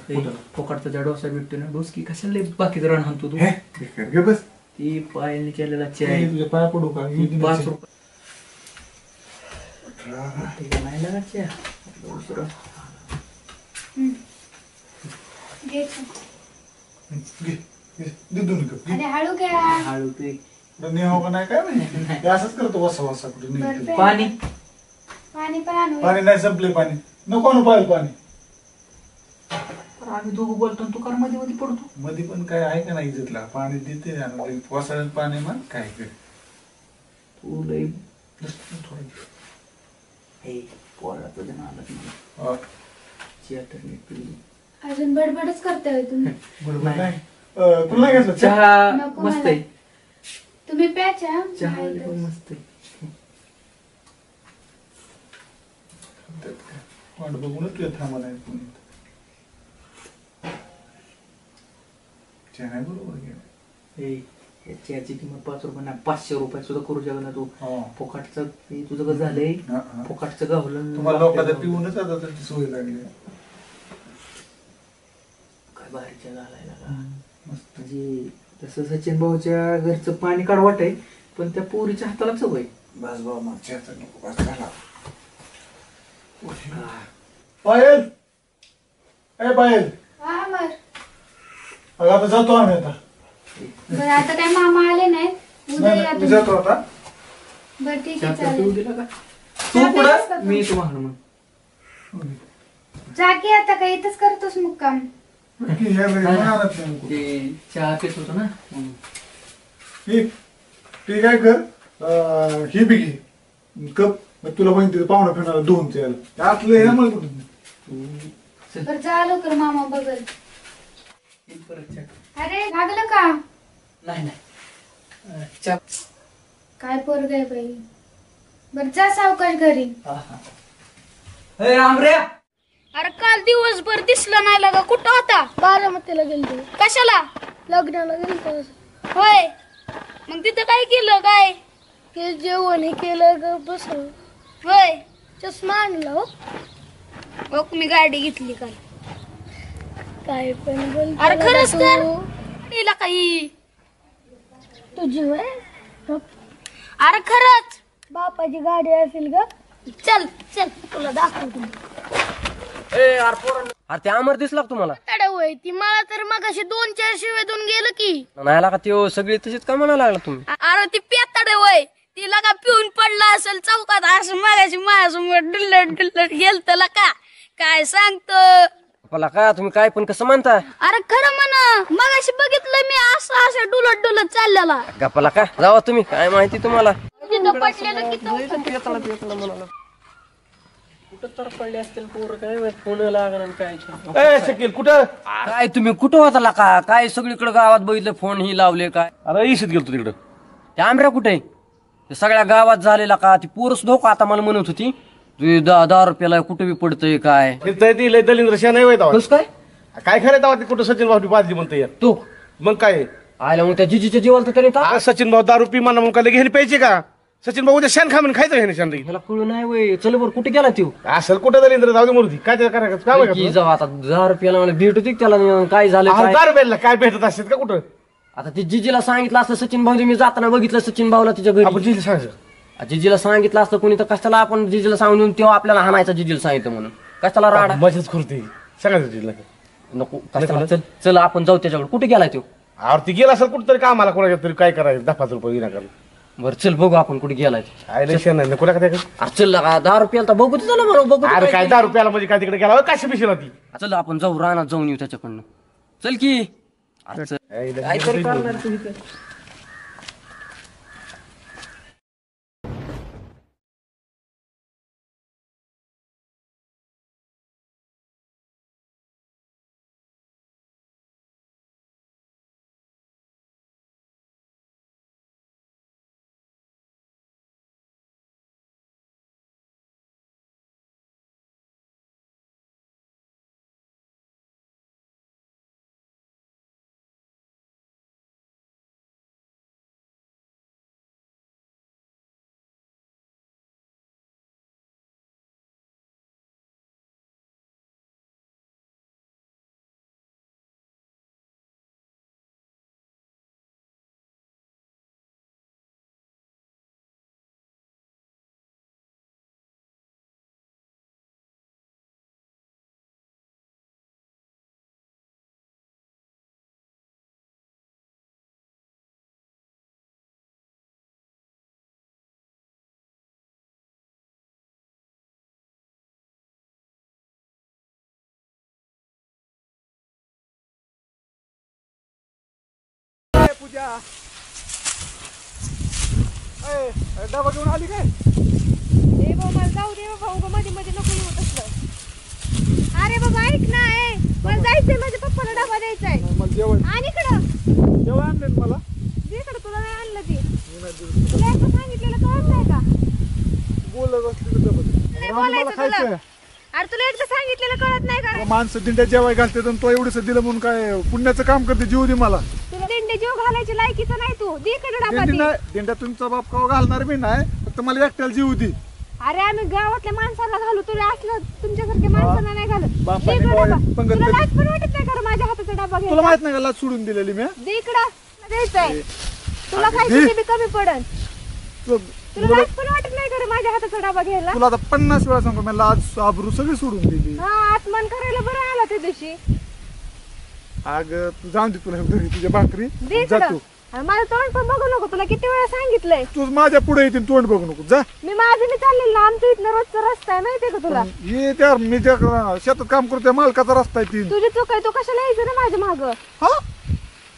[SPEAKER 1] ते
[SPEAKER 8] फुकटचा डोसा भेटतो ना डोसकी कशाला लय बाकीचं रान हाणतो तू.
[SPEAKER 1] घे बस
[SPEAKER 8] ती पायाने केलेला चहा आहे.
[SPEAKER 1] तुझ्या पाया पडू का
[SPEAKER 8] 5 रुपये नाही लागा चहा दुसरं.
[SPEAKER 6] घे.
[SPEAKER 1] घे दे 2 कप घे
[SPEAKER 6] अरे हळू घ्या.
[SPEAKER 8] हळू ते
[SPEAKER 1] नेहो का नाही काय नाही हे असंच करतो वसा वसा कुठे
[SPEAKER 6] बरं, प्या.
[SPEAKER 8] पाणी
[SPEAKER 6] पाणी पण आणू.
[SPEAKER 1] पाणी नाही संपले पाणी नको ना पाहिजे पाणी
[SPEAKER 8] आम्ही दोघं बोलतो तू कार मध्ये मध्ये पडतो.
[SPEAKER 1] मध्ये पण काय आहे का नाही इज्जतला पाणी देते वसाळ्यात पाणी मग काय कर
[SPEAKER 8] तू लय
[SPEAKER 1] थोडं
[SPEAKER 8] पोरा तुझ्या नादात मला
[SPEAKER 1] हा.
[SPEAKER 8] चहा तर नीट पिली.
[SPEAKER 6] अजून बडबडच करताय तुम्ही.
[SPEAKER 1] बरोबर नाही तुला नाही घेतलं
[SPEAKER 8] चहा
[SPEAKER 6] नको
[SPEAKER 8] मस्त
[SPEAKER 6] मला.
[SPEAKER 8] आहे.
[SPEAKER 6] तुम्ही प्या चहा.
[SPEAKER 8] चहा पण मस्त आहे.
[SPEAKER 1] वाट बघूनच तुझ्या थांबा नाही कोणी चहा नाही बरोबर घे
[SPEAKER 8] या चहाची किंमत 5 रुपये नाही 500 रुपये सुद्धा करू शकत ना तू.
[SPEAKER 1] हो.
[SPEAKER 8] फुकटचं हे तुझं कसं झालंय
[SPEAKER 1] हा, हा.
[SPEAKER 8] फुकटचं गावलं
[SPEAKER 1] तुम्हाला लोकांना पिऊनच आता त्याची सोय लागली
[SPEAKER 8] काय बाहेरच्या घालायला
[SPEAKER 1] मस्त
[SPEAKER 8] म्हणजे तसं सचिन भाऊच्या घरचं पाणी काढवाट आहे पण त्या पोरीच्या हाताला चव आहे.
[SPEAKER 1] बस बाबा मग चहाचा नको बस झाला पायल ए पायल
[SPEAKER 6] हा मर.
[SPEAKER 1] अगं आता जातो आम्ही आता.
[SPEAKER 6] बरं आता काय मामा आले नाहीत उद्या या
[SPEAKER 1] मी
[SPEAKER 6] तुम्ही.
[SPEAKER 1] जातो आता.
[SPEAKER 6] बरं ठीक आहे
[SPEAKER 8] चहा पिऊ
[SPEAKER 6] चालेल.
[SPEAKER 8] दिला का तू कुठं मी तुम्हाला मग
[SPEAKER 6] जा की आता काय इथंच करतोस मुक्काम.
[SPEAKER 1] की या वेळी कोणी आणत नाही मग.
[SPEAKER 8] ते चहा पित होतो ना म्हणून.
[SPEAKER 1] ते काय कर ही बी घे कप. मग तुला बहीण तिथे पाहुणा फिरणार दोन त्याला आतलं हे मला कुठं.
[SPEAKER 6] बरं जा लवकर मामा बघल.
[SPEAKER 8] एक परत चहा.
[SPEAKER 6] अरे लागलं का?
[SPEAKER 8] नाही चहा.
[SPEAKER 6] काय पोरग आहे बाई. बरं जा सावकाश घरी.
[SPEAKER 8] ए आमऱ्या
[SPEAKER 5] अरे काल दिवसभर दिसला नाही लगा कुठं होता?
[SPEAKER 9] बारामतीला गेलतो.
[SPEAKER 5] कशाला?
[SPEAKER 9] लग्नाला गेलतो.
[SPEAKER 5] होय मग तिथं काय केलं काय?
[SPEAKER 9] ते जेवण हे केलं ग बसलो.
[SPEAKER 5] होय
[SPEAKER 9] चष्मा आणला हो.
[SPEAKER 5] बघ मी गाडी घेतली काल.
[SPEAKER 9] काय पण बोल.
[SPEAKER 5] अरे खरंच तर तिला काही
[SPEAKER 9] तुझी वय
[SPEAKER 5] अरे खरंच
[SPEAKER 9] बापाची गाडी असेल ग.
[SPEAKER 5] चल चल तुला दाखवतो.
[SPEAKER 10] अरे ते अमर दिसला का तुम्हाला?
[SPEAKER 9] तडा वय ती मला तर मगाशी 2-4 शिवे देऊन गेलं की.
[SPEAKER 10] नाही का ते सगळी तशीच का म्हणायला लागला तुम्ही?
[SPEAKER 5] अरे ती पेताडे वय तिला का पिऊन पडला असेल चौकात असं मगाशी माझ्यासमोर डुल्लट डुल्लट गेलतला का काय सांगतो.
[SPEAKER 10] मला का तुम्ही काय पण कसं म्हणता?
[SPEAKER 5] अरे खरं म्हणा मगाशी बघितलं मी असं असं डुलत डुलत चाललेला.
[SPEAKER 10] गप्पाला का जावा तुम्ही काय माहिती तुम्हाला?
[SPEAKER 5] तिथं पडलेलं की
[SPEAKER 10] कुठं तर पडले असतील पोर काय फोन लागणार काय.
[SPEAKER 4] ए शकील कुठं?
[SPEAKER 10] काय तुम्ही कुठं होता का? काय सगळीकडे गावात बघितलं फोन ही लावले काय?
[SPEAKER 4] अरे ईशीत गेलतो तिकडं.
[SPEAKER 10] ते आमऱ्या कुठे? ते सगळ्या गावात झालेला का? ती पोर सुद्धा का आता मला म्हणत होती तू 10 रुपयाला कुठं बी पडतंय काय.
[SPEAKER 4] ती लय दलिंद्र शा नाही व्हायचा.
[SPEAKER 10] कस काय
[SPEAKER 4] काय खरं तेव्हा ते कुठं सचिन भाऊ बाजली म्हणतो यार.
[SPEAKER 10] तू
[SPEAKER 4] मग काय
[SPEAKER 10] आयला मग त्या जिजीच्या जीवाला तर त्याने
[SPEAKER 4] आ, सचिन भाऊ दारू पी म्हणा मग काय घ्यायला पाहिजे का? सचिन भाऊ उद्या शान खा म्हणून खायचं ह्याने शान लगेच.
[SPEAKER 10] त्याला कळू नाही वय. चल बरं कुठे गेला तू?
[SPEAKER 4] असेल कुठं दलिंद्र जाऊ दे मूर्ती काय त्याला करायचं काम आहे
[SPEAKER 10] की
[SPEAKER 4] का?
[SPEAKER 10] जाऊ आता 10 रुपयाला मला भेट होती त्याला काय झालं काय?
[SPEAKER 4] दारू प्यायला काय भेटत असतात का कुठं?
[SPEAKER 10] आता ती जिजीला सांगितलं असतं सचिन भाऊ मी जाताना बघितलं सचिन भाऊला तिच्या
[SPEAKER 4] आपण
[SPEAKER 10] घरी.
[SPEAKER 4] जिथे सांगायचं
[SPEAKER 10] जिजीला सांगितलं असतं कोणी तर कशाला आपण जिजीला सांगून तेव्हा आपल्याला हाणायचा जिजीला सांगितलं म्हणून कशाला राडा
[SPEAKER 4] मजाच करते सांगायचं जिल्हा.
[SPEAKER 10] नको कशाला. चल चल आपण जाऊ त्याच्याकडे. कुठे गेलाय तो?
[SPEAKER 4] आरती गेला असेल कुठं तरी कामाला कोणाच्या तरी काय करायचं 10-5 रुपये विनाकारण.
[SPEAKER 10] बरं चल बघू आपण कुठे गेलाय.
[SPEAKER 4] काय लय शेण नाही कोणा काय
[SPEAKER 10] अरे चल का 10 रुपयाला तर बघू तुझं मला बघू.
[SPEAKER 4] अरे काय 10 रुपयाला म्हणजे काय तिकडे गेला काशी पिशीला ती.
[SPEAKER 10] चल आपण जाऊ रानात जाऊन येऊ त्याच्याकडनं. चल की अरे चल. काहीतरी करणार तू इथं.
[SPEAKER 1] पूजा डबा घेऊन आली काय?
[SPEAKER 2] ए भाऊ मला जाऊ दे भाऊ मध्ये मध्ये नको येऊ तसलं. अरे बाबा ऐक ना मला जायचंय माझ्या पप्पाला डबा द्यायचाय.
[SPEAKER 1] मला जेवण
[SPEAKER 2] आणि इकडं
[SPEAKER 1] जेवण आणलं मला.
[SPEAKER 2] इकडं तुला नाही आणलं ते. तुला एकदा सांगितलेलं कळत नाही का?
[SPEAKER 1] बोलत असली
[SPEAKER 2] नाही बोलायचं तुला. अरे तुला एकदा सांगितलेलं कळत नाही का?
[SPEAKER 1] माणसं दिंड्या जेवाय घालते तो एवढंच दिलं म्हणून काय पुण्याचं काम करते. जीव दे मला.
[SPEAKER 2] तुला दिंडे जीव घालायची लायकीचं नाही तू. दे इकडे डबा
[SPEAKER 1] दिंडी
[SPEAKER 2] दे.
[SPEAKER 1] नाही दिंड्या तुमचा बाप कवा घालणार मी नाही फक्त मला एकट्याला जीव दे.
[SPEAKER 2] अरे आम्ही गावातल्या माणसाला घालू तुला असलं तुमच्यासारख्या माणसाला नाही घालत.
[SPEAKER 1] बापाने
[SPEAKER 2] दे इकडं
[SPEAKER 1] कवा
[SPEAKER 2] डबा.
[SPEAKER 1] पंगत
[SPEAKER 2] तुला
[SPEAKER 1] केली?
[SPEAKER 2] लाज पण वाटत नाही का माझ्या हाताचा डबा
[SPEAKER 1] तुला
[SPEAKER 2] घ्यायला?
[SPEAKER 1] माहित नाही का लाच सोडून दिलेली मी.
[SPEAKER 2] दे इकडं द्यायचंय. तुला
[SPEAKER 1] अगं
[SPEAKER 2] काय
[SPEAKER 1] दे.
[SPEAKER 2] किती बी कमी पडन. तुला
[SPEAKER 1] तुला
[SPEAKER 2] लाज पण वाटत नाही का माझ्या हाताचा डबा घ्यायला?
[SPEAKER 1] आता 50 वेळा सांगतो मी लाज आबरू सगळी सोडून दिली.
[SPEAKER 2] हा आत्मान करायला बरं आला त्या दिवशी.
[SPEAKER 1] अगं तू जाऊन दे तुला घरी तुझ्या भाकरी
[SPEAKER 2] दे
[SPEAKER 1] जा
[SPEAKER 2] इकडं.
[SPEAKER 1] तू
[SPEAKER 2] आणि मला तोंड पण बघू नको, तुला किती वेळा सांगितलंय.
[SPEAKER 1] तू माझ्या पुढे येतील तोंड बघू नको जा.
[SPEAKER 2] मी माझं मी चाललेलं ना, आमच्या इथनं रोजचा रस्ता आहे माहितीये का तुला.
[SPEAKER 1] ये त्या मी ज्या शेतात काम करतो त्या मालकाचा रस्ता आहे ती.
[SPEAKER 2] तुझी चूक आहे, तू कशाला यायचं ना माझ्या माग.
[SPEAKER 1] हा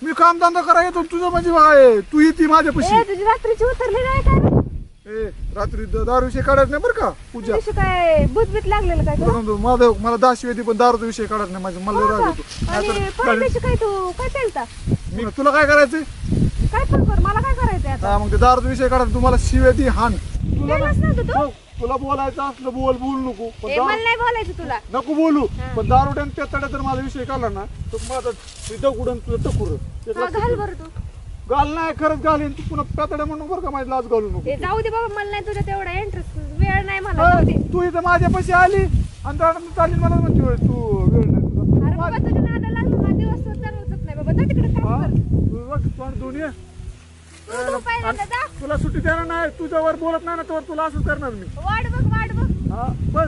[SPEAKER 1] मी काम धंदा करा येतो तुझं म्हणजे आहे तू येते माझ्यापाशी.
[SPEAKER 2] तुझी रात्रीची उतरली नाही काय रे?
[SPEAKER 1] ए रात्री दारू विषय काढायचं नाही बरं का पूजा.
[SPEAKER 2] तुझी काय भूतभीत लागलेलं काय तुला?
[SPEAKER 1] माझं मला 10 शिवाय पण दारूचा विषय काढत नाही माझं मला राग येतो.
[SPEAKER 2] आणि पहिल्या दिवशी काय तू काय पेलता?
[SPEAKER 1] मी तुला काय करायचंय
[SPEAKER 2] काय पण कर, मला काय करायचंय आता?
[SPEAKER 1] हा, मग ते दारूचा विषय काढत तुम्हाला शिव्या ती हान.
[SPEAKER 2] पेलच नव्हतं तू?
[SPEAKER 1] तुला बोलायचं असलं बोलू नको पण
[SPEAKER 2] मला नाही बोलायचं तुला.
[SPEAKER 1] नको बोलू पण दारुड्यान पेताड्या जर माझा विषय काढला ना तर माझं दगुडन तुझं टकुर
[SPEAKER 2] घाल बरं तू.
[SPEAKER 1] घाल नाही खरंच घालीन तू पुन्हा पेताड्या म्हणून बरं का माझी लाज घालू नको.
[SPEAKER 2] जाऊ दे बाबा, मला नाही तुझ्या तेवढा इंटरेस्ट, वेळ नाही मला. जाऊ दे.
[SPEAKER 1] तू इथं माझ्यापाशी आली आणि दारात चालली मला म्हणते तू वेळ नाही तुला.
[SPEAKER 2] अरे बाबा तुझ्या नादाला लागलं ना, दिवस चांगलंच नाही बाबा. जा तिकडे काम कर.
[SPEAKER 1] पण दोन्ही
[SPEAKER 2] तू पहिल्यांदा जा.
[SPEAKER 1] तुला सुट्टी देणार नाही तुझ्यावर बोलत नाही ना तर तुला असं करणार मी.
[SPEAKER 2] वाट बघ वाट बघ.
[SPEAKER 1] हा बर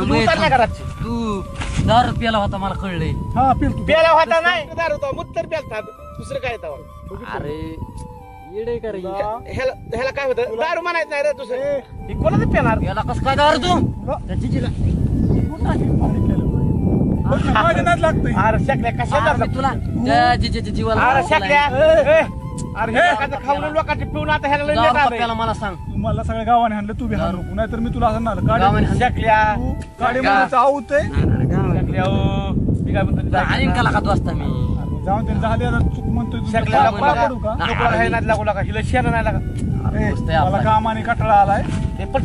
[SPEAKER 10] तू 10 रुपयाला होता मला कळलंय.
[SPEAKER 1] हा पिल तू
[SPEAKER 4] प्याला होता नाही दारू तो मुत्तर प्यालता दुसरं काय तवा.
[SPEAKER 10] अरे येडे का रे?
[SPEAKER 4] ह्याला काय होतं दारू म्हणायचं नाही रे दुसरं. ही कोणाचं पेणार
[SPEAKER 10] याला कस काय दारू तू? त्या जिजीला.
[SPEAKER 1] लागतंय
[SPEAKER 4] अरे शकल्या कशाला
[SPEAKER 10] अरे मी तुला त्या जिजीच्या जीवाला
[SPEAKER 4] अरे
[SPEAKER 10] मारलाय.
[SPEAKER 4] शकल्या अरे हे लोकांचं खाऊन लोकांचे पिऊन आता ह्याला लय
[SPEAKER 10] 10
[SPEAKER 4] लेकरं
[SPEAKER 10] रुपयाला
[SPEAKER 4] आलंय.
[SPEAKER 10] मला सांग.
[SPEAKER 1] मला सगळ्या गावाने हाणलं तू बी हाण नको नाहीतर मी तुला हाणणार
[SPEAKER 10] गावाने हाणलं.
[SPEAKER 4] शकल्या
[SPEAKER 1] गाडी म्हणायचं आऊत आहे.
[SPEAKER 4] शकल्या हो. मी काय म्हणतो
[SPEAKER 10] आणि काला खात असता मी.
[SPEAKER 1] जाऊन ते झाले आता चूक म्हणतोय तुझं.
[SPEAKER 4] शकल्या
[SPEAKER 1] तुला पाय पडू का?
[SPEAKER 4] लोकांना हे नाही लागू लागा हिला शेण नाही लागा.
[SPEAKER 1] ए,
[SPEAKER 10] मस्त आहे
[SPEAKER 1] मला
[SPEAKER 10] आपला.
[SPEAKER 1] कामाने कटाळा आलाय
[SPEAKER 4] हे पट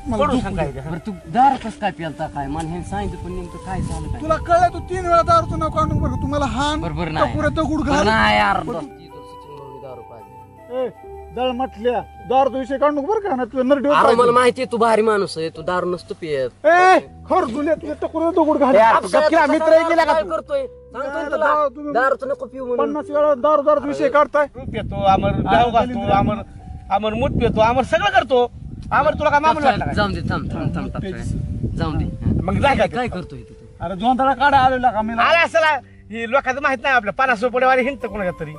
[SPEAKER 1] मला
[SPEAKER 4] पडू
[SPEAKER 1] दुखू
[SPEAKER 4] सांगायचं.
[SPEAKER 10] बरं तू दारू कस काय प्यालता काय मला हे सांगितलं पण नेमकं काय झालं काय?
[SPEAKER 1] तुला कळलं तू 3 वेळा दारूचं नाव काढून बरं तुम्हाला हान
[SPEAKER 10] बरोबर नाही.
[SPEAKER 1] टकुऱ्या दगड
[SPEAKER 10] बरं
[SPEAKER 1] घाल
[SPEAKER 10] नाही यार. सचिन भाऊनी दारू पाजली.
[SPEAKER 1] ए, दळ म्हटल्या दारूचा विषय काढू नको बरं का ना तुझं नरडी
[SPEAKER 10] अरे मला माहितीये तू भारी माणूस आहे, तू दारू नसतो पियत.
[SPEAKER 1] ए खर जुल्या तुझ्या टकुऱ्या दगड घाल
[SPEAKER 4] गपकिरा मित्र आहे गेला का
[SPEAKER 10] काय
[SPEAKER 4] तू?
[SPEAKER 10] करतोय सांगतोय
[SPEAKER 1] ए,
[SPEAKER 10] तुला
[SPEAKER 1] तुम्ही
[SPEAKER 10] दारूचं नको पिऊ म्हणून.
[SPEAKER 1] 50 वेळा दारूचा विषय काढताय.
[SPEAKER 4] तू पितो अमर गाव घालतो अमर मूठ पितो अमर सगळं करतो. अमर तुला काय मामूल वाटला काय?
[SPEAKER 10] जाऊन दे थांब थांब थांब थांब जाऊन दे.
[SPEAKER 4] मग जा का तू?
[SPEAKER 10] काय करतोय तू?
[SPEAKER 1] अरे जोंधळा काढा आलेला का मी
[SPEAKER 4] आला असेल ही लोकांचं माहित नाही आपल्या 50 रुपये वाली हिंत कोणाच्या तरी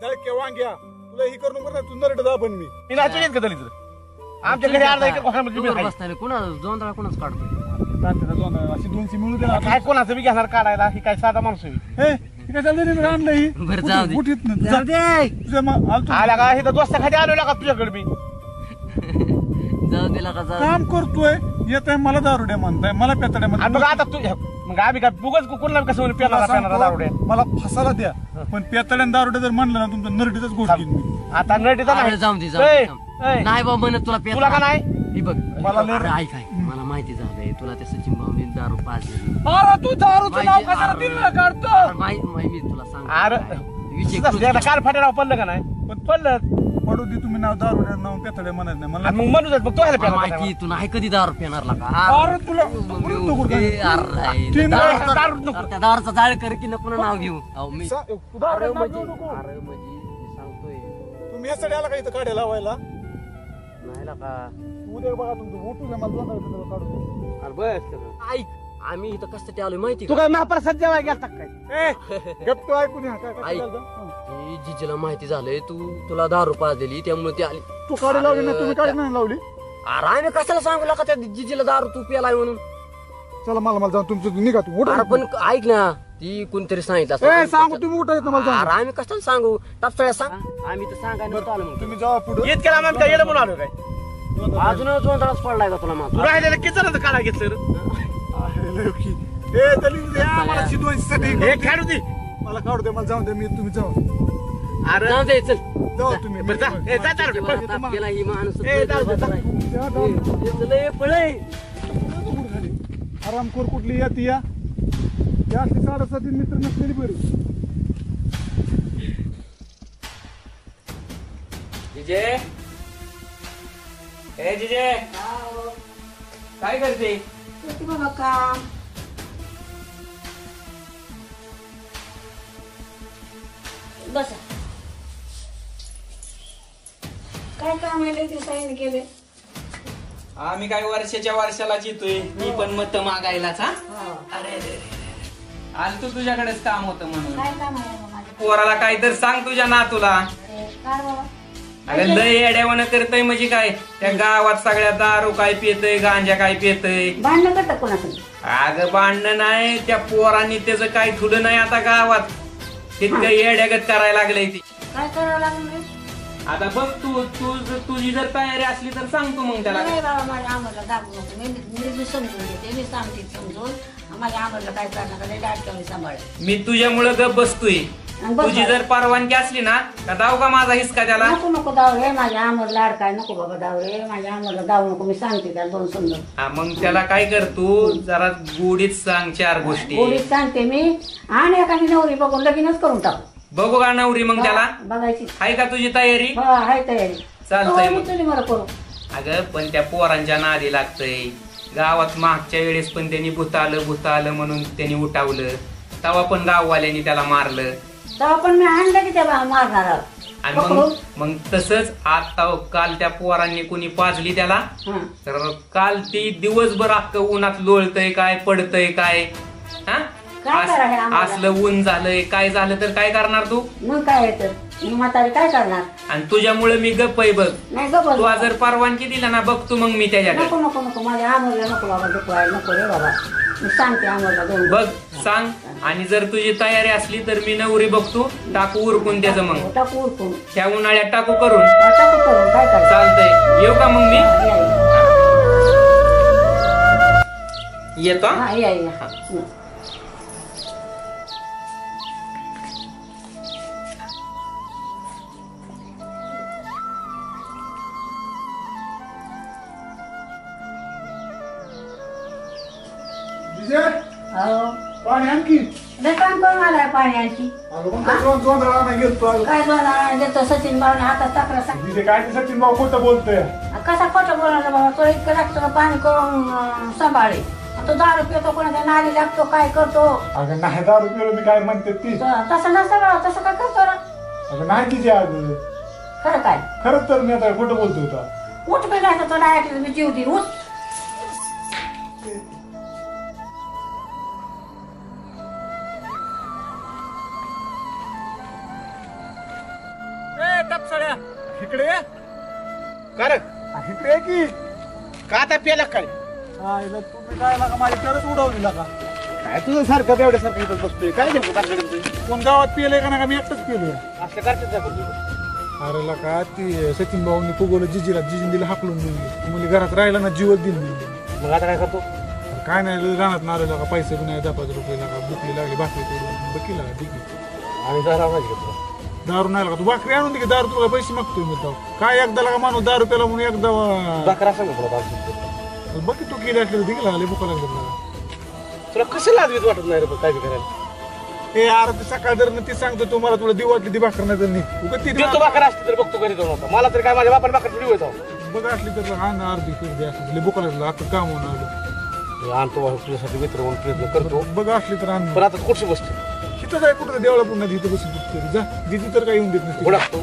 [SPEAKER 1] दळके वांग्या तुला ही करून बरं तू नरड दाबन मी
[SPEAKER 4] मी नाही तुझ्यात का दलित आमच्या घरी अर्धा एकर कोणामध्ये
[SPEAKER 10] दूर बसताना कोणा जोंधळा कोणाच काढतोय?
[SPEAKER 1] तात्याला जोंधळा अशी 200 मिळू दे ना.
[SPEAKER 4] काय कोणाचं बी घेणार काढायला ही काय साधा माणूस आहे.
[SPEAKER 1] ए हे काय चाललंय रे आणलं ही
[SPEAKER 10] बरं जाऊ दे.
[SPEAKER 1] कुठीत ना
[SPEAKER 10] जाऊ दे.
[SPEAKER 1] तुझ्या आलतो
[SPEAKER 4] आला का इथं दोस्ता खाली आलो का तुझ्याकडे मी
[SPEAKER 10] जाऊ दिला का जाऊ दे.
[SPEAKER 1] काम करतोय येत आहे मला दारुड्या म्हणताय मला पेताड्या
[SPEAKER 4] आणि मग
[SPEAKER 1] म्हणताय
[SPEAKER 4] आता तू मग आम्ही काय बुगच कुणाला कसं म्हणून पेणार दारुडे
[SPEAKER 1] मला फसाला द्या पण पेताड्यान दारुड्या जर म्हणलं ना तुमचं नरडीचाच गोष्ट घेईन मी.
[SPEAKER 4] आता नडीचा
[SPEAKER 10] अरे
[SPEAKER 4] नाही
[SPEAKER 10] जाऊ दे जाऊ
[SPEAKER 4] ए,
[SPEAKER 10] दे
[SPEAKER 4] ए.
[SPEAKER 10] थांब. नाही बाबा म्हणत तुला
[SPEAKER 4] तुला का नाही
[SPEAKER 10] हे बघ
[SPEAKER 1] मला लय-
[SPEAKER 10] अरे ऐक ऐक मला माहिती झालंय तुला त्या सचिन भाऊनी दारू पाजली.
[SPEAKER 1] अरे तू दारूचं नाव
[SPEAKER 10] माहिती-
[SPEAKER 1] कशाला
[SPEAKER 10] अरे-
[SPEAKER 1] दिलं काढतो
[SPEAKER 10] अरे मी तुला
[SPEAKER 4] अरे
[SPEAKER 10] सांगतो विषय
[SPEAKER 4] एकदा काल फाट्यावर पडलं का नाही पण पडलं
[SPEAKER 1] पडू दे तुम्ही नाव दारुड्या नाव पेताड्या म्हणत नाही मला
[SPEAKER 4] आणि मग म्हणू मग तो ह्याला
[SPEAKER 10] मला
[SPEAKER 4] प्यायला
[SPEAKER 10] माहिती तू नाही कधी दारू पिणार का?
[SPEAKER 1] अरे तुला दगड घाल. तीन वेळा
[SPEAKER 4] दारू नको.
[SPEAKER 10] त्या दारूचा जाळ कर की नको ना नाव घेऊ अहो, मी
[SPEAKER 1] तू
[SPEAKER 10] अरे
[SPEAKER 1] दारुड्या नाव
[SPEAKER 10] म्हणजे
[SPEAKER 1] घेऊ नको.
[SPEAKER 10] अरे म्हणजे मी सांगतोय
[SPEAKER 1] तुम्ही यासाठी आला का इथं काढ्या लावायला
[SPEAKER 10] नाही ला का
[SPEAKER 1] उद्या बघा तुमचं मोठू आहे मला जोंधळा काढून दे.
[SPEAKER 4] अरे बस
[SPEAKER 10] ऐक आम्ही इथं कशासाठी आलोय माहिती
[SPEAKER 4] तू
[SPEAKER 10] का?
[SPEAKER 4] काय महाप्रसाद जेवाय गेलता काय
[SPEAKER 1] ए गप तू ऐकून या काय काय
[SPEAKER 10] ऐक.
[SPEAKER 1] केलं होतं?
[SPEAKER 10] ती जिजीला माहिती झालंय तुला दारू पाजलेली त्यामुळे ती आली.
[SPEAKER 1] तू काढी लावली ना तुम्ही काढी नाही लावली
[SPEAKER 10] अरे आम्ही कशाला सांगू का त्या जिजीला दारू तू प्यालाय म्हणून?
[SPEAKER 1] चला मला जाऊन तुमचं निघा तू उठा
[SPEAKER 10] अरे पण ऐक ना ती कोणतरी सांगितलं
[SPEAKER 1] ए
[SPEAKER 10] असं.
[SPEAKER 1] सांगू तुम्ही उठा येतं मला
[SPEAKER 10] अरे
[SPEAKER 1] जाऊन
[SPEAKER 10] आम्ही कशाला सांगू टापसाळ्या सांग आम्ही तर सांगायला नव्हतो आलो मग
[SPEAKER 1] तुम्ही जावा पुढे
[SPEAKER 4] येत केला आम्ही काय येणं म्हणून आलो काय
[SPEAKER 10] अजून जोंधळाच पडलाय का तुला माग
[SPEAKER 4] तू राहिलेलं किती जणांचं काढा घेतलं रे?
[SPEAKER 1] ए चली द्या मला शिदवायसाठी
[SPEAKER 4] हे खेळू दे
[SPEAKER 1] मला काढू दे मला जाऊन दे मी तुम्ही जावा
[SPEAKER 4] अरे
[SPEAKER 10] जाऊ दे चल
[SPEAKER 1] जावा तुम्ही
[SPEAKER 4] बरं जा. ए, जा दारू दे, पळ.
[SPEAKER 10] ताप केला ही माणूस
[SPEAKER 4] ए, जाऊ दे, जा.
[SPEAKER 10] पळे
[SPEAKER 1] आरामखोर कुठली या ती या असली 7.5 मित्र नसलेली बरी
[SPEAKER 8] ए जिजे काय करते?
[SPEAKER 7] करते बाबा काम. बसा. काय काम आहे ते साईन केले?
[SPEAKER 8] आम्ही काय वर्षाला येतोय. मी पण मत मागायलाच. हा अरे आज तू तुझ्याकडेच काम होतं म्हणून.
[SPEAKER 7] काय काम आहे माझं?
[SPEAKER 8] पोराला काय तर सांग तुझ्या नातूला.
[SPEAKER 7] काय बाबा?
[SPEAKER 8] अगं लय येड्यावानं करतय म्हणजे काय? त्या गावात सगळ्या दारू काय पितय, गांजा काय पितय.
[SPEAKER 7] भांडणं करतात कोणाचं?
[SPEAKER 8] अगं भांडणं नाही, त्या पोरांनी त्याचं काय थुडं नाही आता गावात. तितकं येड्यागत करायला लागलंय ती.
[SPEAKER 7] काय करावं लागलं?
[SPEAKER 8] आता बघ तुझी जर तयारी असली तर सांगतो मग त्याला.
[SPEAKER 7] नाही बाबा माझ्या आम्हाला दाबू नको. मी समजून घेते. मी सांगते समजून. माझ्या आम्हाला काय करणार नाही. डाटकावली सांभाळ.
[SPEAKER 8] मी तुझ्यामुळं गप बसतोय. तुझी जर परवानगी असली ना का दाव का माझा हिसका त्याला.
[SPEAKER 7] नको नको दाव रे. माझ्या आमर लाड काय नको बाबा दाव रे. माझ्या आमरला दाव नको. मी सांगते त्याला दोन समजून.
[SPEAKER 8] हा मग त्याला काय कर तू जरा गोडीत सांग 4 गोष्टी.
[SPEAKER 7] गोडीत सांगते मी. आणि एखादी नवरी बघून लगीनच करून टाकू.
[SPEAKER 8] बघू का नवरी मग त्याला.
[SPEAKER 7] बघायची
[SPEAKER 8] आहे का तुझी तयारी?
[SPEAKER 7] आहे तयारी.
[SPEAKER 8] चालतंय मग.
[SPEAKER 7] तुझी मला करू.
[SPEAKER 8] अगं पण त्या पोरांच्या नादी लागतंय. गावात मागच्या वेळेस पण त्यांनी भूतालं म्हणून त्यांनी उठावलं. तेव्हा पण गाववाल्यांनी त्याला मारलं.
[SPEAKER 7] तेव्हा पण मी आणलं की तेव्हा मारणार.
[SPEAKER 8] आणि मग तसंच आता काल त्या पोरांनी कोणी पाजली त्याला. तर काल ती दिवसभर अख्खं उन्हात लोळतय काय पडतय काय. हा असलं ऊन झालंय काय झालं तर काय करणार तू.
[SPEAKER 7] मग काय येतं मी म्हातारी काय करणार.
[SPEAKER 8] आणि तुझ्यामुळे मी गप्प आहे बघ.
[SPEAKER 7] नाही गप्प.
[SPEAKER 8] तू जर परवानगी दिला ना बघतो मग मी त्याच्याकडे.
[SPEAKER 7] नको नको नको. माझ्या आमरला नको बाबा दुखवायला नको रे बाबा. मी सांगते आम्हाला दोन.
[SPEAKER 8] बघ सांग. आणि जर तुझी तयारी असली तर मी नवरी बघतो. टाकू उरकून त्याचं मग.
[SPEAKER 7] टाकू उरकून.
[SPEAKER 8] त्या उन्हाळ्यात टाकू करून.
[SPEAKER 7] टाकू करून काय करायचं.
[SPEAKER 8] चालतंय. येऊ का मग मी. येतो.
[SPEAKER 7] हा या.
[SPEAKER 1] पाणी आणखी
[SPEAKER 7] काम करून आलाय पाणी आणखी. काय दोन देतो सचिन भाऊने हातात टाकला सांग.
[SPEAKER 1] काय ते सचिन भाऊ खोटं बोलतोय.
[SPEAKER 7] कसा खोटं बोलायला बाबा. तो इतकं लागतं पाणी करून सांभाळे. तो दारू पितो कोणाच्या नाली लागतो काय करतो.
[SPEAKER 1] अगं नाही दारू पिलो मी काय म्हणते ती.
[SPEAKER 7] तसं नसतं बाबा. तसं काय करतो ना.
[SPEAKER 1] अगं नाही तिची अगं.
[SPEAKER 7] खरं काय.
[SPEAKER 1] खरंच तर मी आता खोटं बोलतोय का.
[SPEAKER 7] उठ पे जायचं तो डायरेक्ट मी जीव देईन. उठ.
[SPEAKER 1] इकडे ये.
[SPEAKER 4] कर
[SPEAKER 1] इकडे की
[SPEAKER 4] का आता पेला काय.
[SPEAKER 1] तुम्ही काय लागा माझी तरच उडवली लागा.
[SPEAKER 4] काय तुझं सारखं तेवढ्यासारखं इथं बसतोय. काय नेमकं बारकडे
[SPEAKER 1] कोण गावात पिले का ना मी एकटंच पिलोय.
[SPEAKER 4] असं करतात.
[SPEAKER 1] अरे लका ती सचिन भाऊनी फुगवलं जिजीने दिलं हाकलून दिली. म्हणजे घरात राहिला ना जीवच दिली.
[SPEAKER 4] मग आता काय करतो.
[SPEAKER 1] काय नाही रानात नारळ का पैसे बी नाही 10-5 रुपये लागा. बुकली लागली भाकरी करून बघी लागा ठीक आहे.
[SPEAKER 4] आणि जरा आवाज घेतो.
[SPEAKER 1] दारू नाही लागा. तू भाकरी आणून दे की. दारू तुला पैसे मागतोय मी तर. काय एकदा लागा माणूस 10 रुपयाला म्हणून एकदा
[SPEAKER 4] भाकरा सांग
[SPEAKER 1] बघ की तू केली असले दिली लागले भुका लागले मला.
[SPEAKER 4] तुला कसं लाजवीत वाटत नाही रे काय करायला.
[SPEAKER 1] ए यार ते सकाळ जर ती सांगतो तू मला तुला दिव वाटली ती भाकर नाही तर नाही.
[SPEAKER 4] देतो भाकर असते तर बघतो घरी जाऊन. मला तरी काय माझ्या बापाने भाकर दिली होता.
[SPEAKER 1] बघ असली तर आण अर्धी कर दे. असली भुका लागलं आता काम होणार.
[SPEAKER 4] आणतो तुझ्यासाठी मित्र म्हणून प्रयत्न करतो.
[SPEAKER 1] बघ असली तर आण.
[SPEAKER 4] पण आता कुठची बसते.
[SPEAKER 1] तिथं जाय कुठं देवळा पुन्हा तिथं बसून तरी जा. दिदी तर काही येऊन देत नसते.
[SPEAKER 4] बुडाकतो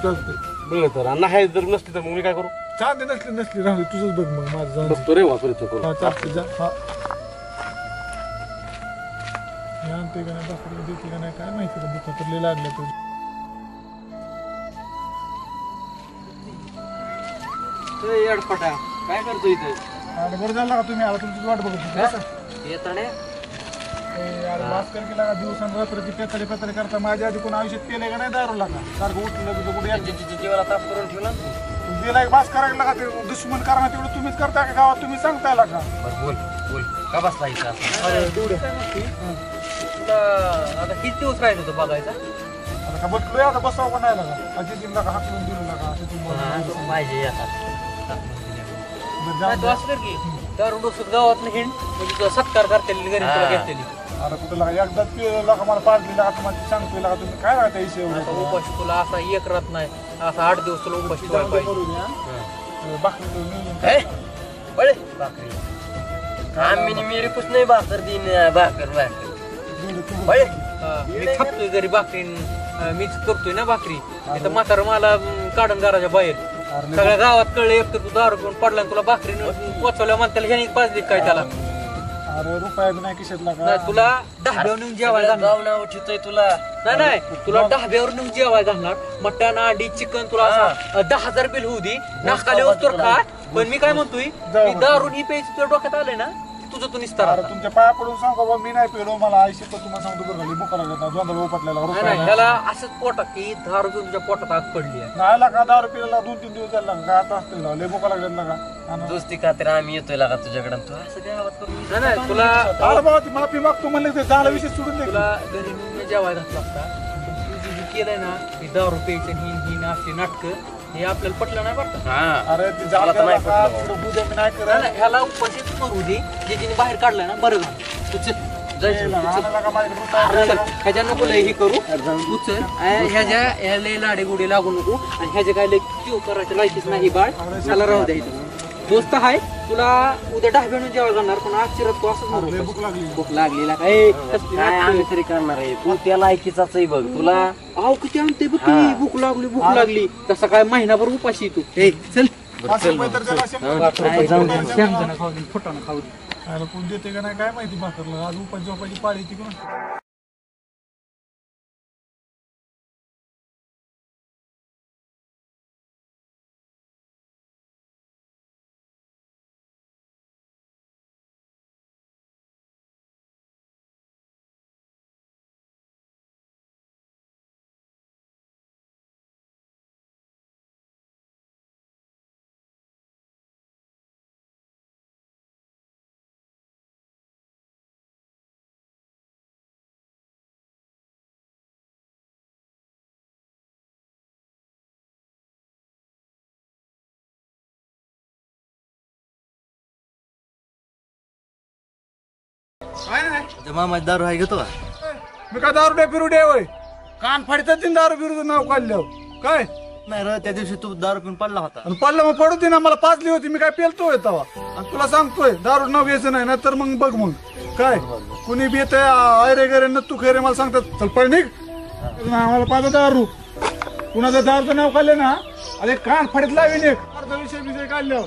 [SPEAKER 1] चालतंय.
[SPEAKER 4] तर नाही जर नसली तर मग मी काय करू.
[SPEAKER 1] चांदी नसली राहू दे. तुझंच बघ मग माझं जाऊन.
[SPEAKER 4] बघतो रे प्रयत्न करू.
[SPEAKER 1] चालतंय जा. हा आणते का नाही भाकरी देते का नाही काय माहिती. भुका तर लय लागल्या तुझी.
[SPEAKER 8] अडपटा काय करतो इथे.
[SPEAKER 1] बरं झालं का तुम्ही आला. तुमची वाट बघत
[SPEAKER 8] येताने.
[SPEAKER 1] अरे भास्कर केला का दिवसांनी रात्री पेतारे करता. माझ्या आधी कोण आयुष्यात केलंय का नाही दारू लागा. सारखं उठलं तुझं कुठे
[SPEAKER 8] जीवाला ताप करून ठेवला
[SPEAKER 1] दिला एक भास करायला लागा. ते दुश्मन करणं तेवढं तुम्हीच करता का गावात. तुम्ही सांगताय लागा.
[SPEAKER 8] बोल का बसला इथं. तुला आता किती दिवस राहिलं होतं बघायचा.
[SPEAKER 1] आता का बसलोय आता बसावं का नाही लागा. अजिजीला का हाकलून दिलं लागा.
[SPEAKER 8] पाहिजे तू असं कर की दारू डोसत गावात हिंड म्हणजे तुला सत्कार करतेली घरी तुला घेतलेली.
[SPEAKER 1] आता कुठं लागा एकदाच पिलं लागा. मला पाजली लागा. तुम्हाला सांगतोय लागा. तुम्ही काय राहता इशे
[SPEAKER 8] उपाशी तुला असा एक राहत नाही. असा 8 दिवस तुला उपाशी ठेवायला पाहिजे.
[SPEAKER 1] भाकरी देऊन नियोजन
[SPEAKER 10] हे? बळे भाकरी आम्ही मेरी कुछ नाही भाकर दिन भाकर बळे
[SPEAKER 8] मी थापतोय घरी भाकरी मीच करतोय ना भाकरी इथं म्हातारं मला काढून घराच्या बाहेर सगळ्या गावात कळलं एक तर तू दारू पिऊन पडला आणि तुला भाकरी पोचवल्या म्हणता ह्यानी पाजली काय त्याला
[SPEAKER 1] अरे रुपया बी नाही खिशातला का
[SPEAKER 8] नाही तुला ढाब्यावर नेऊन जेवायला घालणार
[SPEAKER 10] गाव नाव ठेवतोय तुला
[SPEAKER 8] नाही तुला ढाब्यावर नेऊन जेवायला घालणार मटण अंडी चिकन तुला असं 10,000 बिल होऊ दे नाकाले उत्तर खा पण मी काय म्हणतोय की दारून ही प्यायची तुझ्या डोक्यात आलंय ना तुझं तू निस्तार
[SPEAKER 1] अरे तुमच्या पाया पडून सांगू बाबा मी नाही पेलो मला आयुष्य पण तुम्हाला सांगतो बरं खाली बुका लागला जोंधळ उपटलेला रुपया
[SPEAKER 8] नाही ह्याला असंच पोटात की दारू पिऊन तुझ्या पोटात आग पडली आहे
[SPEAKER 1] नाही लागा 10 रुपयाला 2-3 दिवस झाला का आता असतं लय बुका लागला लागा
[SPEAKER 10] दोस्ती खातिर आम्ही येतोय लागा तुझ्याकडे तू असं गावात करून
[SPEAKER 8] नाही तुला
[SPEAKER 1] अरे बाबा ती माफी मागतो म्हणले ते झाला विषय सोडून दे
[SPEAKER 8] तुला घरी नेऊन जेवायला घातला असता तू जे केलंय ना की दारू प्यायचं हिन अशी नाटकं हे आपल्याला पटलं नाही बरं का
[SPEAKER 1] अरे ती झाला तर नाही करत नाही करत
[SPEAKER 8] ह्याला उपाशीच मरू दे जे तिने बाहेर काढलंय ना बरं झालं तू चल ह्याच्या नको लय हे करू तू चल ह्या लय लाडे गुडे लागू नको आणि ह्याच्या काय लय जीव करायचं लायकीच नाही बाळ त्याला राहू द्यायचं दोस्त आहे तुला उद्या ढाब्यानं जेवायला जाणार पण अक्षरात तू असंच भूक लागलेला काय
[SPEAKER 10] आम्ही तरी करणार आहे तू त्या लायकीचाच बघ तुला
[SPEAKER 8] अहो किती आणते बघ की भूक लागली तसा काय महिनाभर उपाशी तू हे चल फुटाणं खाऊ दे
[SPEAKER 1] कोण देते का नाही काय माहिती भाकरला आज उपास झोपायची पाळी येते का
[SPEAKER 10] मामा दारू आहे घेतो का
[SPEAKER 1] मी काय दारू डे फिरू डे वय कान फाडतात दारू फिरूचं नाव काढलं काय
[SPEAKER 10] नाही रे त्या दिवशी तू दारू पिऊन पडला होता
[SPEAKER 1] आणि पडलं मग पडू दे ना मला पाजली होती मी काय पेलतोय तेव्हा आणि तुला सांगतोय दारू नाव घ्यायचं नाही ना तर मग बघ मग काय कुणी बी येते आयरे गेरे न तू खैरे मला सांगतात चल पळ निघ आम्हाला पाहिजे दारू कुणाचं दारूचं नाव काढलं ना अरे कान फाडीत लावीन एक अर्धा विषय काढल्यावर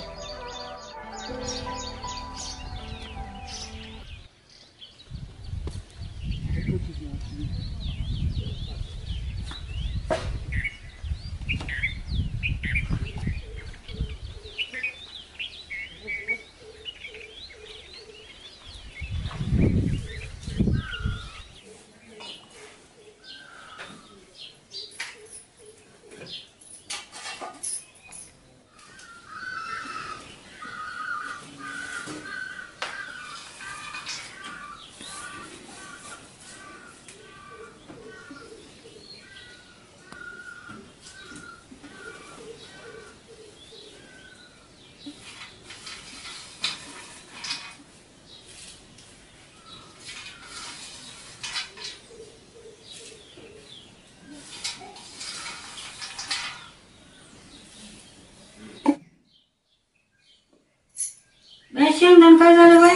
[SPEAKER 7] शेंगदाण काय झालं बाय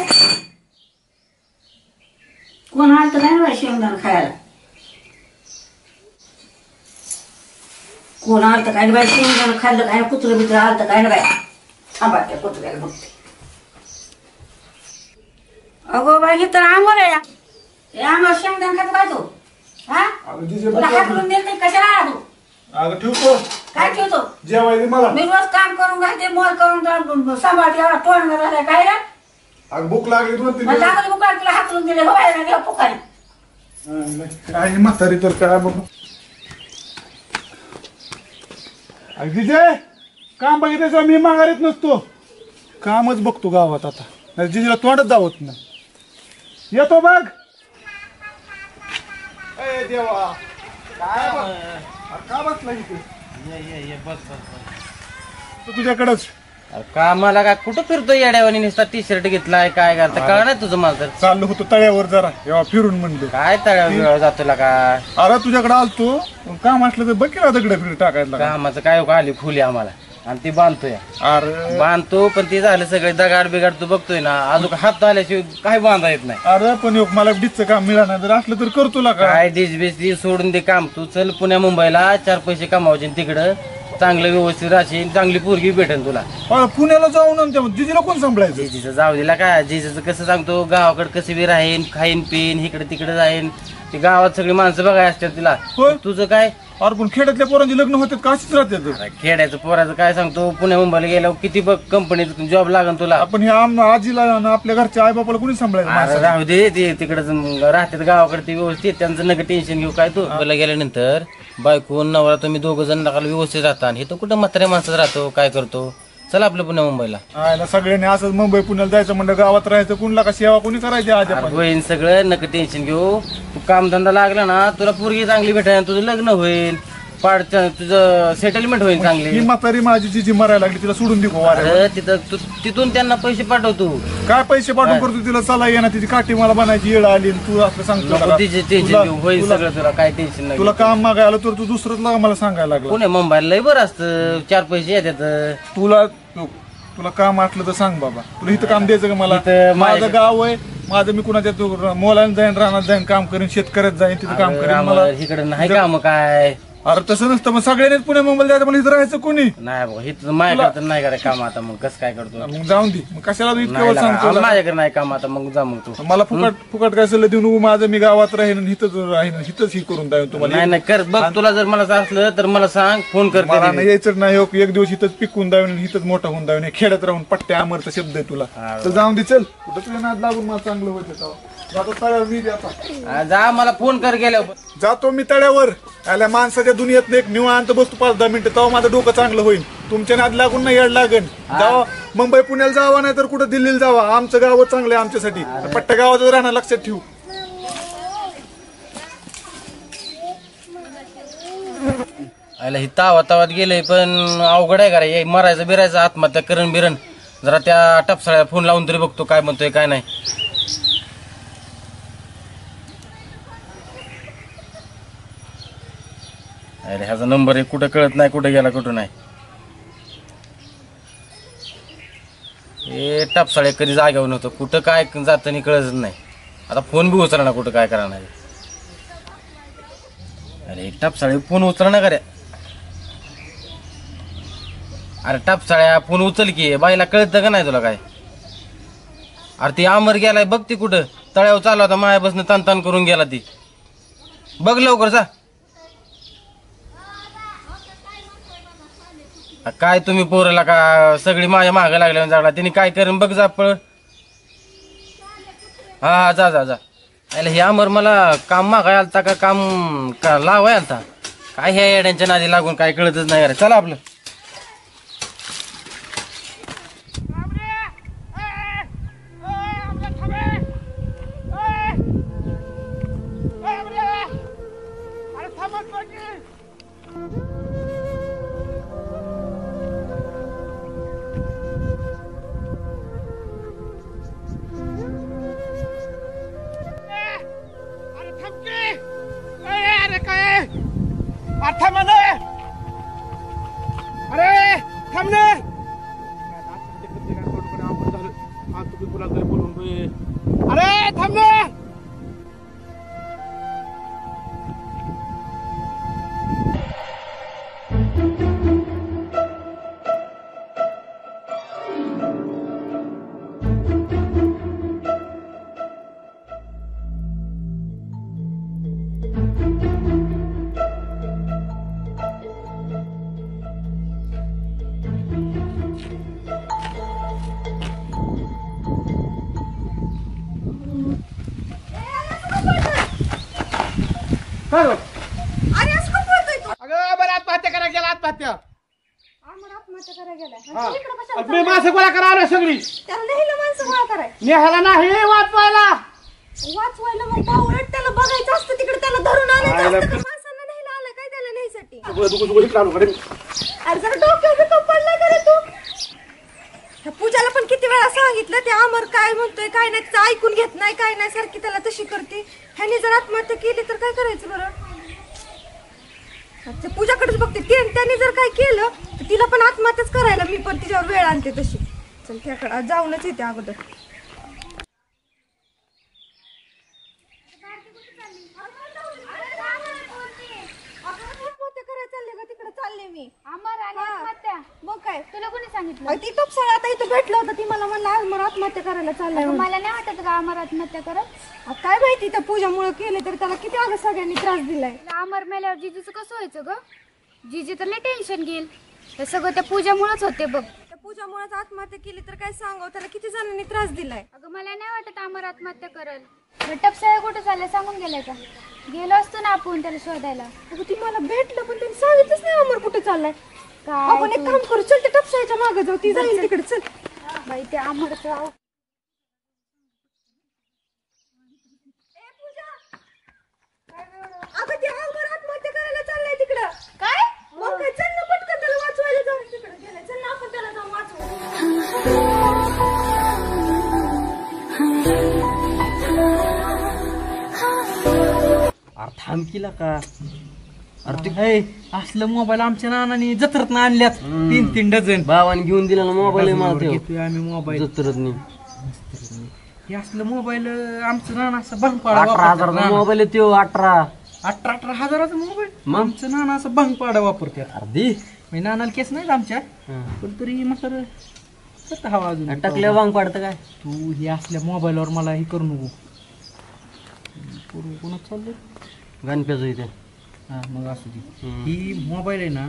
[SPEAKER 7] कोण आलं काय बाय शेंगदाण खायला कोण आलं काय बाय शेंगदाण खाल्लं काय कुत्र बित्र आलं काय ना बाय थांबा त्या कुत्र्याला बघते अगो बाई हे तर आंबर आहे हे आंबर शेंगदाण खात बाय तू हा तुला हाकलून देत नाही कशाला आला तू
[SPEAKER 1] अगं ठेवतो
[SPEAKER 7] काय ठेवतो
[SPEAKER 1] जेवायला मला
[SPEAKER 7] मी रोज काम करून घालते मोल करून सांभाळते एवढा तोंड झालाय काय रे
[SPEAKER 1] अगं भूक लागली 2-3
[SPEAKER 7] मला लागली बुकार तुला हाकलून दिले हो बाय ना पुकारी
[SPEAKER 1] काय म्हातारी तर काय बघ अगदीचे काम बघितलं मी माघारीत नसतो कामच बघतो गावात आता नाही जिजीला तोंडच जावत नाही येतो बघ ए देवा काय का बसला इथे तुझ्याकडच
[SPEAKER 10] का मला काय कुठं फिरतो येड्यावानी नुसता टी शर्ट घेतलाय काय करता कळ नाही तुझं मला तर
[SPEAKER 1] चाललो होतो तळ्यावर जरा तेव्हा फिरून म्हणलं
[SPEAKER 10] काय तळ्यावर जातो का
[SPEAKER 1] अरे तुझ्याकडे आलतो काम असलं तर बघ केला दगड फिर टाकायला
[SPEAKER 10] कामाचं काय आली खुली आम्हाला
[SPEAKER 4] आणि ती बांधतोय
[SPEAKER 1] अरे
[SPEAKER 4] बांधतो, पण ते झालं सगळे दगाड बिगाड तू बघतोय ना, अजून हात आल्याशिवाय काय बांधा येत नाही.
[SPEAKER 1] अरे पण योग मला डीजचं काम मिळालं जर असलं तर करतो का
[SPEAKER 4] काय डिश बिश ती सोडून दे काम, तू चल पुण्या मुंबईला 4 पैसे कमावचे तिकडं चांगलं व्यवस्थित राहशील, चांगली पोरगी भेटेल तुला.
[SPEAKER 1] पुण्याला जाऊन जिजीला कोण सांभाळायचं?
[SPEAKER 4] जिजीचं जाऊ दिला काय, जिजीचं कसं सांगतो, गावाकडे कसं बी राहीन, खाईन पिन, इकडे तिकडे जाईन, ते गावात सगळी माणसं बघाय असतात तिला. तुझं काय?
[SPEAKER 1] अरे पण खेड्यातल्या पोरांची लग्न होतात का अशीच राहतात?
[SPEAKER 4] खेड्याचं पोराचं काय सांगतो, पुण्या मुंबईला गेल्यावर किती बघ कंपनीत जॉब लागन तुला.
[SPEAKER 1] आपण हे आजीला आपल्या घरच्या आई बापाला कोणी सांभाळायचं?
[SPEAKER 4] राहू दे, ते तिकडे राहतात गावाकडे ते व्यवस्थित, त्यांचं नका टेन्शन घेऊ. काय तू मुंबईला गेल्यानंतर बायको नवरा तुम्ही दोघं जण नका व्यवस्थित राहता, आणि हे तर कुठं म्हाताऱ्या माणसात राहतो, काय करतो. चला आपलं पुण्या मुंबईला.
[SPEAKER 1] सगळ्यांनी असंच मुंबई पुण्याला जायचं म्हणजे गावात राहायचं, कुणला का सेवा कोणी करायची? आज
[SPEAKER 4] होईन सगळं, नका टेन्शन घेऊ. तू कामधंदा लागला ना, तुला पोरगी चांगली भेटेल, तुझं लग्न होईल, तुझं सेटलमेंट होईल चांगली.
[SPEAKER 1] ही म्हातारी माझी जी मरायला लागली तिला सोडून देऊ?
[SPEAKER 4] तिथं तिथून त्यांना पैसे पाठवतो.
[SPEAKER 1] काय पैसे पाठवून करतो? तिला चला ये ना, तिची काठी मला बनायची येळ आली, तू असं सांगतो
[SPEAKER 4] टेन्शन घेऊ, होईल सगळं, तुला काय टेन्शन नाही.
[SPEAKER 1] तुला काम मागायला तर तू दुसरंच मला सांगायला लागला.
[SPEAKER 4] पुणे मुंबईला लय बरं असतं, 4 पैसे येतात.
[SPEAKER 1] तुला काम वाटलं तर सांग बाबा, तुला इथं काम द्यायचं का मला? माझं गाव आहे माझं, मी कुणाच्या मोलाने जाईन, रानात जाईन, काम करेन, शेतकऱ्यात जाईन, तिथं काम करेन. मला
[SPEAKER 4] इकडे नाही काम काय?
[SPEAKER 1] अरे तसं नसतं, मग सगळ्यांनीच पुणे मुंबईला जायचं, मला इथं राहायचं कोणी
[SPEAKER 4] नाही बाबा, इथं माझ्याकडे तर नाही करायचं काम. आता मग कसं काय करतो?
[SPEAKER 1] मग जाऊन दे, मग कशाला इतकं सांगतो?
[SPEAKER 4] माझ्याकडे नाही काम आता, मग जा. मग तू
[SPEAKER 1] मला फुकट काय सल्ला देऊ नको. माझं मी गावात राहीन, हिथंच राहीन, हिथंच ही करून द्यावं तुम्हाला.
[SPEAKER 4] नाही कर बघ, तुला जर मला असलं तर मला सांग, फोन कर.
[SPEAKER 1] मला नाही यायचं नाही, एक दिवस हिथंच पिकून द्यावं, हिथंच मोठा होऊन द्यावं. खेड्यात राहून पट्ट्या अमरचा शब्द आहे तुला. तर जाऊन दे, चल कुठं तुझ्या नाद लागून मला चांगलं होतं.
[SPEAKER 4] जा, मला फोन कर गेल्यावर.
[SPEAKER 1] जातो मी तळ्यावर. आल्या माणसाच्या दुनियेत एक निवांत बसतो 5-10 मिनिटं, तेव्हा माझं डोकं चांगलं होईल. तुमच्या नाद लागून नाही येड लागन. जावा मुंबई पुण्याला जावा, नाही तर कुठं दिल्लीला जावा. आमचं गाव चांगलं आहे आमच्यासाठी. पट्ट्या गावातच राहणार, लक्षात ठेवू.
[SPEAKER 4] आयला ही तावात गेलंय, पण अवघड आहे का मरायचं बिरायचं, आत्महत्या करण बिरण. जरा त्या टपसाळ्या फोन लावून तरी बघतो काय म्हणतोय काय नाही. अरे ह्याचा नंबर आहे, कुठं कळत नाही, कुठं गेला कुठं नाही. हे टपसाळे कधी जाग्यावर नव्हतं, कुठं काय जातं नाही कळत नाही. आता फोन बी उचला ना, कुठं काय करा नाही. अरे टपसाळे फोन उचला ना कऱ्या. अरे टपसाळ्या फोन उचल की, बाईला कळतं का नाही तुला काय? अरे ती अमर गेलाय बघ, ती कुठं तळ्यावर चालू होता, मायापासून तान करून गेला. ती बघ लवकर जा. काय तुम्ही पोरला का सगळी माझ्या मागे लागल्या जागला, तिने काय करेन बघ जा पळ. हा जा जा जा. अरे हे अमर मला काम मागाय आलता का काम लावाय आलता काय? ह्या येड्यांच्या नादी लागून काय कळतच नाही. अरे चला आपलं. आत्महत्या करायला गेला. आत्महत्या
[SPEAKER 2] आत्महत्या करायला गेलाय.
[SPEAKER 4] माणसं गोळा करा आलं सगळी.
[SPEAKER 2] त्याला नेहला माणसं गोळा कराय,
[SPEAKER 4] नेहाला नाही वाचवायला.
[SPEAKER 2] वाचवायला मग बावळट त्याला बघायचं असतं, तिकडे त्याला धरून आणायचं असतं. माणसांना नेहला आलाय काय त्याला न्यायसाठी? अरे जरा डोक्यावर पडलाय का रे तू? पूजाला पण किती वेळा सांगितलं, ते अमर काय म्हणतोय काय नाही, तिचं ऐकून घेत नाही काय नाही, सारखी त्याला तशी करते. ह्याने जर आत्महत्या केली तर काय करायचं बरं? पूजाकडेच बघते. त्याने जर काय केलं तर तिला पण आत्महत्याच करायला मी पण तिच्यावर वेळ आणते तशी. चल त्याकडे जाऊनच येते अगोदर. तिकडे चालले मी. मग काय
[SPEAKER 6] तुला कोणी सांगितलं?
[SPEAKER 2] ती टपसाळ आता इथं भेटलं होतं, ती मला म्हणलं आज मला आत्महत्या करायला चाललंय.
[SPEAKER 6] मला नाही वाटत का अमर आत्महत्या करत.
[SPEAKER 2] काय माहिती त्या पूजामुळे केले तर त्याला किती अगं सगळ्यांनी त्रास दिलाय.
[SPEAKER 6] अमर मेल्यावर जिजूचं कसं व्हायचं ग? जिजी तर लय टेन्शन घेईल. हे सगळं त्या पूजामुळेच होते बघ.
[SPEAKER 2] त्या पूजामुळेच आत्महत्या केली तर काय सांगावं, त्याला किती जणांनी त्रास दिलाय.
[SPEAKER 6] अगं मला नाही वाटत अमर आत्महत्या करल. टपसाळ्या कुठं चालल्या सांगून गेलाय का? गेलो असतो ना आपण त्याला शोधायला.
[SPEAKER 2] अगं ती मला भेटलं पण त्यांनी सांगितलंच नाही अमर कुठे चाललाय. आपण एक काम करू, चल त्या टपसाळ्याच्या मागे जाऊ, ती जाईल तिकडे. चल
[SPEAKER 6] बाई ते अमरचं
[SPEAKER 2] अगं ते अमर आत्महत्या करायला चाललाय तिकडं. काय? मग काय, चल ना पटकन त्याला वाचवायला जाऊ. तिकडे गेलाय, चल ना आपण त्याला जाऊन वाचवू.
[SPEAKER 11] अरे थांब किला का? अरे तू असलं मोबाईल आमच्या नानाने जत्रत ना आणल्यात 3-3 डझन.
[SPEAKER 10] भावाने घेऊन दिला ना मोबाईल मला
[SPEAKER 11] घेतोय आम्ही मोबाईल
[SPEAKER 10] जत्रत नाही.
[SPEAKER 11] हे असलं मोबाईल आमचं नाना असं भंग पाडा
[SPEAKER 10] 18,000 मोबाईल आहे त्यो.
[SPEAKER 11] 18,000चा मोबाईल आमचं नाना असं भंग पाडा वापरतात.
[SPEAKER 10] अर्धी
[SPEAKER 11] मी नानाला केस नाहीत आमच्या, पण तरी म्हातार कसं हवा अजून
[SPEAKER 10] टाकल्या भांग पाडतं काय?
[SPEAKER 11] तू हे असल्या मोबाईलवर मला हे करू नको. कोणाच चाललंय?
[SPEAKER 10] गणप्याचं इथे.
[SPEAKER 11] हा मग असू दे. ही मोबाईल आहे ना,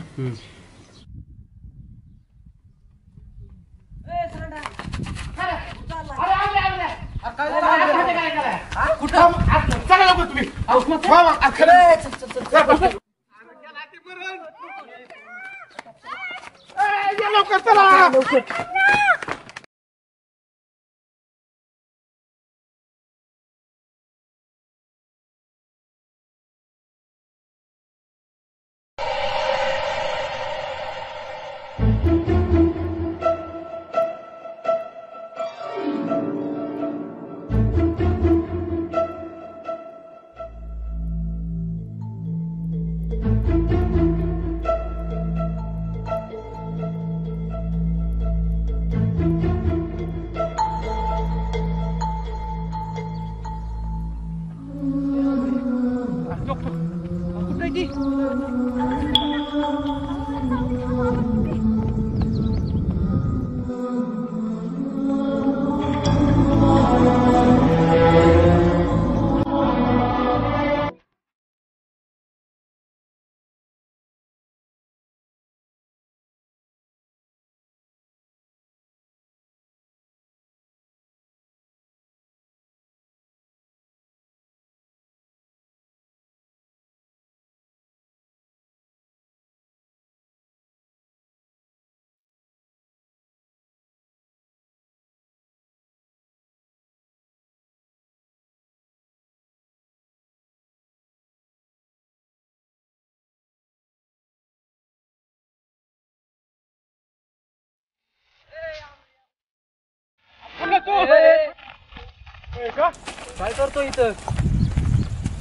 [SPEAKER 10] काय करतो इथं?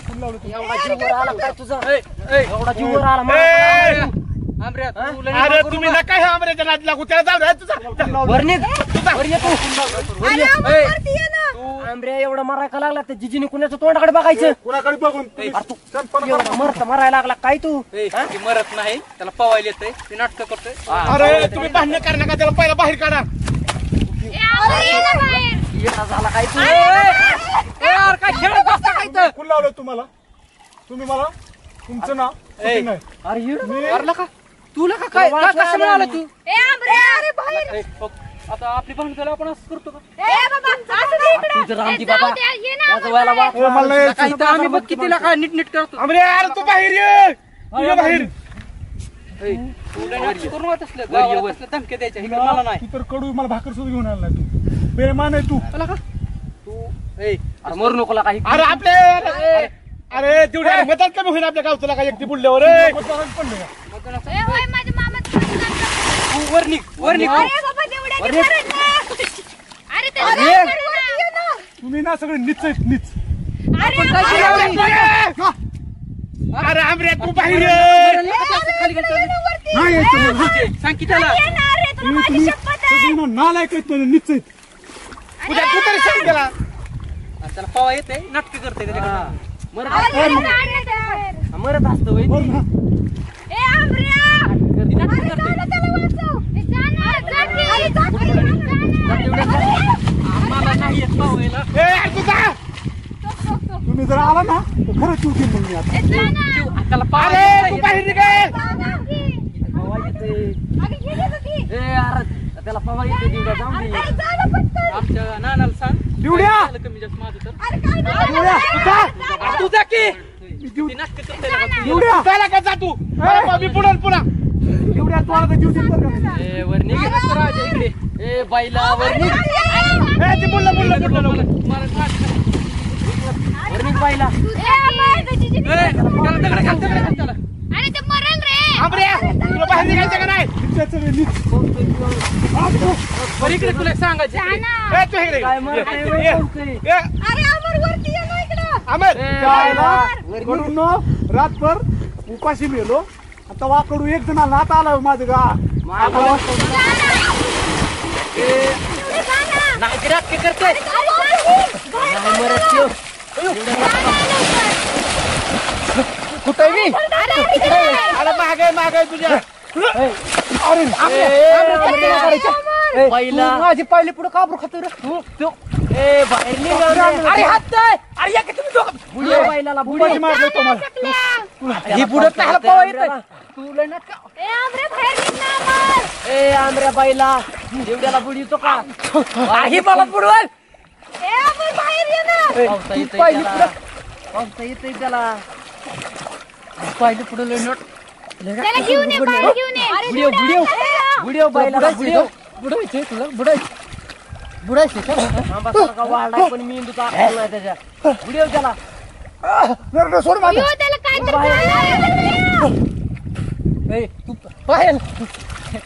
[SPEAKER 10] एवढा जीवर आला काय तुझा? एवढा जीवर आला
[SPEAKER 1] अरे तुम्ही नका हे आमऱ्याच्या नादी लागू, त्याला जाऊ दे तुझा.
[SPEAKER 10] वर निघ. वर ये तू. तू आंब्र्या एवढा मरायला लागला त्या जिजीने कुणाच्या तोंडाकडे बघायचं?
[SPEAKER 1] कुणाकडे बघून
[SPEAKER 10] मरत मारायला लागला काय तू?
[SPEAKER 11] मरत नाही, त्याला पवायला येतंय, ते नाटक करतोय.
[SPEAKER 1] अरे तुम्ही भांडण कर नका, त्याला पहिला बाहेर काढा.
[SPEAKER 10] झाला काय तू?
[SPEAKER 11] काय खेळत बसता काय तर?
[SPEAKER 1] कोण लावलं तुम्हाला? तुम्ही मला तुमचं नाव
[SPEAKER 10] अरे
[SPEAKER 11] का तुला का काय कशाला आला तू? आता आपली भांडण झालं आपण असं करतो का?
[SPEAKER 10] तुझं रामजी बाबा माझं व्हायला वाट.
[SPEAKER 11] आम्ही बघ कितीला काय नीट नीट करतो.
[SPEAKER 1] अरे तू बाहेर ये, तुझ्या बाहेर.
[SPEAKER 11] धमके द्यायच्या इकडे मला नाही.
[SPEAKER 1] तू तर कडू मला भाकर सुद्धा घेऊन आला नाही. तू बेमान आहे तू.
[SPEAKER 10] तू मरू नको काही.
[SPEAKER 1] अरे आपले अरे तेवढे मदत कमी होईल आपल्या गावचं काय एकटी बुडल्यावर.
[SPEAKER 11] वर निघ, वर निघ.
[SPEAKER 1] तुम्ही ना सगळे नीच आहेत, नीच.
[SPEAKER 11] अरे आमरे तू बाहेर ये.
[SPEAKER 1] नाही यायचं मला.
[SPEAKER 11] सांग की त्याला
[SPEAKER 2] नाही येणार रे, तुला माझी
[SPEAKER 1] तुम्ही
[SPEAKER 2] शपथ आहे.
[SPEAKER 1] सगळी नालायक आहेत म्हणे, नीच आहेत.
[SPEAKER 11] उद्या तू तरी सांग त्याला त्याला पवा येते नाटक करते त्याच्याकडे
[SPEAKER 2] आवाज येणार नाही त्याला.
[SPEAKER 10] मरत असतं वय
[SPEAKER 1] बोल ना.
[SPEAKER 2] ए आमऱ्या, अरे जाणं त्याला वाचव. ए जाणं, जा की. अरे जा की, जाणं.
[SPEAKER 11] आम्हाला नाही येत पवायला
[SPEAKER 1] तुम्ही जर आला ना तर खरंच चुकीन मग मी आता.
[SPEAKER 2] ए जाणं.
[SPEAKER 11] त्याला पावा
[SPEAKER 2] जा की.
[SPEAKER 10] येते
[SPEAKER 2] अरे गेली तू की.
[SPEAKER 10] ए अरे त्याला पवा येते दिवड्या जाऊन
[SPEAKER 2] अरे
[SPEAKER 10] दे.
[SPEAKER 2] काय झालं पटकन.
[SPEAKER 11] आमच्या नानाला सांग
[SPEAKER 1] दिवड्या!
[SPEAKER 11] झालं कमी जास्त माझं तर
[SPEAKER 2] अरे काय झालं?
[SPEAKER 1] दिवड्या, जा.
[SPEAKER 11] आ, तू जा की ती नाटक करते
[SPEAKER 1] दिवड्या!
[SPEAKER 11] त्याला का जा तू मी पुन्हा
[SPEAKER 1] दिवड्या, तू आला तर जीव देईल बरं का मी.
[SPEAKER 10] ए वर निघ राजा इकडे. ए बाईला वर निघ. वर निघ बाईला.
[SPEAKER 2] ए बाय त्याची
[SPEAKER 11] त्याला
[SPEAKER 2] अरे ते मरल रे.
[SPEAKER 11] तुला बाहेर निघायचं का नाही
[SPEAKER 1] तिच्याचं रे, नीच.
[SPEAKER 11] बरं इकडे तुला एक सांगायचं
[SPEAKER 2] जाणं.
[SPEAKER 11] तू इकडे
[SPEAKER 10] काय मरत नाही वय कोणतंही.
[SPEAKER 2] अरे अमर वरती ये ना इकडं.
[SPEAKER 11] अमर
[SPEAKER 1] जायला कडून रातभर उपाशी मेलो. आता वाकडू एक जण आला, आता आला माझं गा.
[SPEAKER 10] नाही ती नाटकं करते. नाही मरत त्यो.
[SPEAKER 11] कुठे मी अरे मागे तुझ्या
[SPEAKER 10] बाईला
[SPEAKER 11] माझी पाहिली पुढे काबरू खातो रे
[SPEAKER 10] ए बाहेर निघ.
[SPEAKER 11] अरे हात अरे या की तुम्ही दोघं
[SPEAKER 10] बुड्या बाईला
[SPEAKER 1] उपाशी मारलो तुम्हाला.
[SPEAKER 11] ही पुढे त्याला पवा येत तुला नाटक
[SPEAKER 2] ए आमरे बाहेर निघ ना अमर.
[SPEAKER 10] ए आंब्या बाईला जेवढ्याला बुडी येतो का?
[SPEAKER 11] ही मला पुढवल
[SPEAKER 2] ए अमर बाहेर ये ना.
[SPEAKER 10] पावसा येतोय
[SPEAKER 11] पाहिली
[SPEAKER 10] त्याला. पावसा येतोय त्याला.
[SPEAKER 11] पाहिली पुढे लय नोट
[SPEAKER 2] त्याला घेऊन ये, बाहेर घेऊन ये. अरे
[SPEAKER 10] बुडिओ बुडिओ बुडिओ बाईला बुडिओ.
[SPEAKER 11] बुडायचे तुला बुडायचे का
[SPEAKER 10] आंबासारखा वाढलाय पण मी इंदूचा अक्कल नाही त्याच्या. बुडिओ त्याला.
[SPEAKER 1] नरडं सोड माझं.
[SPEAKER 2] अयो, त्याला काय तर झालं.
[SPEAKER 11] ए तू पाहिल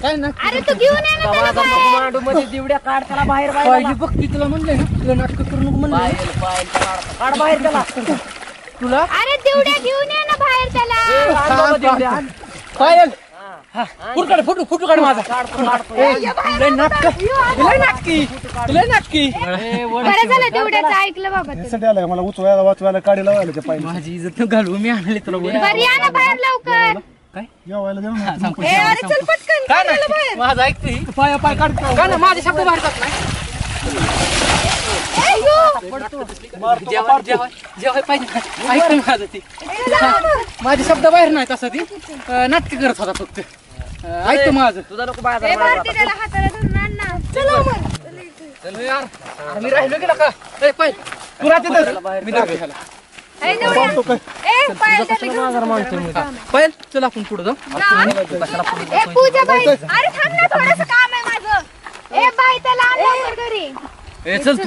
[SPEAKER 11] काय ना
[SPEAKER 2] अरे तू घेऊन ये ना त्याला बाहेर.
[SPEAKER 10] मांडू मध्ये दिवड्या काढ त्याला बाहेर
[SPEAKER 11] पाहिली
[SPEAKER 10] बाहेर.
[SPEAKER 11] बघ ती तुला म्हणलंय ना तुला नाटक करू नको म्हणलं
[SPEAKER 10] बाहेर बाहेर काढ बाहेर त्याला.
[SPEAKER 11] तुला
[SPEAKER 2] अरे तेवढ्या घेऊन ये ना बाहेर त्याला.
[SPEAKER 10] ए, आण बाबा दिवड्या.
[SPEAKER 11] पायल फुटू काढ माझा
[SPEAKER 10] काढतो काढतो.
[SPEAKER 11] लय नाटकी
[SPEAKER 10] ए, वर
[SPEAKER 2] बरं झालं तेवढ्याच ऐकलं बाबा तू.
[SPEAKER 1] यासाठी आलाय मला उचवायला वाचवायला काढी लावायला ते पाहिजे.
[SPEAKER 11] माझी इज्जत न घालू मी आणले तुला बोल
[SPEAKER 2] बरं या ना बाहेर लवकर.
[SPEAKER 1] जेवायला देऊ ना.
[SPEAKER 2] ए अरे चल पटकन
[SPEAKER 11] काय
[SPEAKER 2] काढ त्याला बाहेर.
[SPEAKER 11] माझं ऐकते
[SPEAKER 1] पाय काढ.
[SPEAKER 11] का ना माझे शब्द बाहेर जात नाही
[SPEAKER 2] ए यो.
[SPEAKER 11] जेव्हा पाहिजे ऐकतं माझं ती माझे शब्द बाहेर नाही तसं ती नाटक करत होता फक्त ऐकतो माझं
[SPEAKER 10] तुझा नको
[SPEAKER 2] ए
[SPEAKER 10] बाहेर
[SPEAKER 2] भारती त्याला हाताला धरून आण ना. चल अमर.
[SPEAKER 11] चल यार अरे मी राहिलो गेला का ए पाय तू राहते मी धरतो ह्याला
[SPEAKER 2] ए तेवढ्या. ए पाय त्याला घेऊन जा.
[SPEAKER 11] पायल चल आपण पुढे जाऊ
[SPEAKER 2] ए पूजा बाई, अरे थांब ना, थोडंसं काम आहे माझं. ए बाई त्याला आण लवकर घरी.
[SPEAKER 11] ए चल तू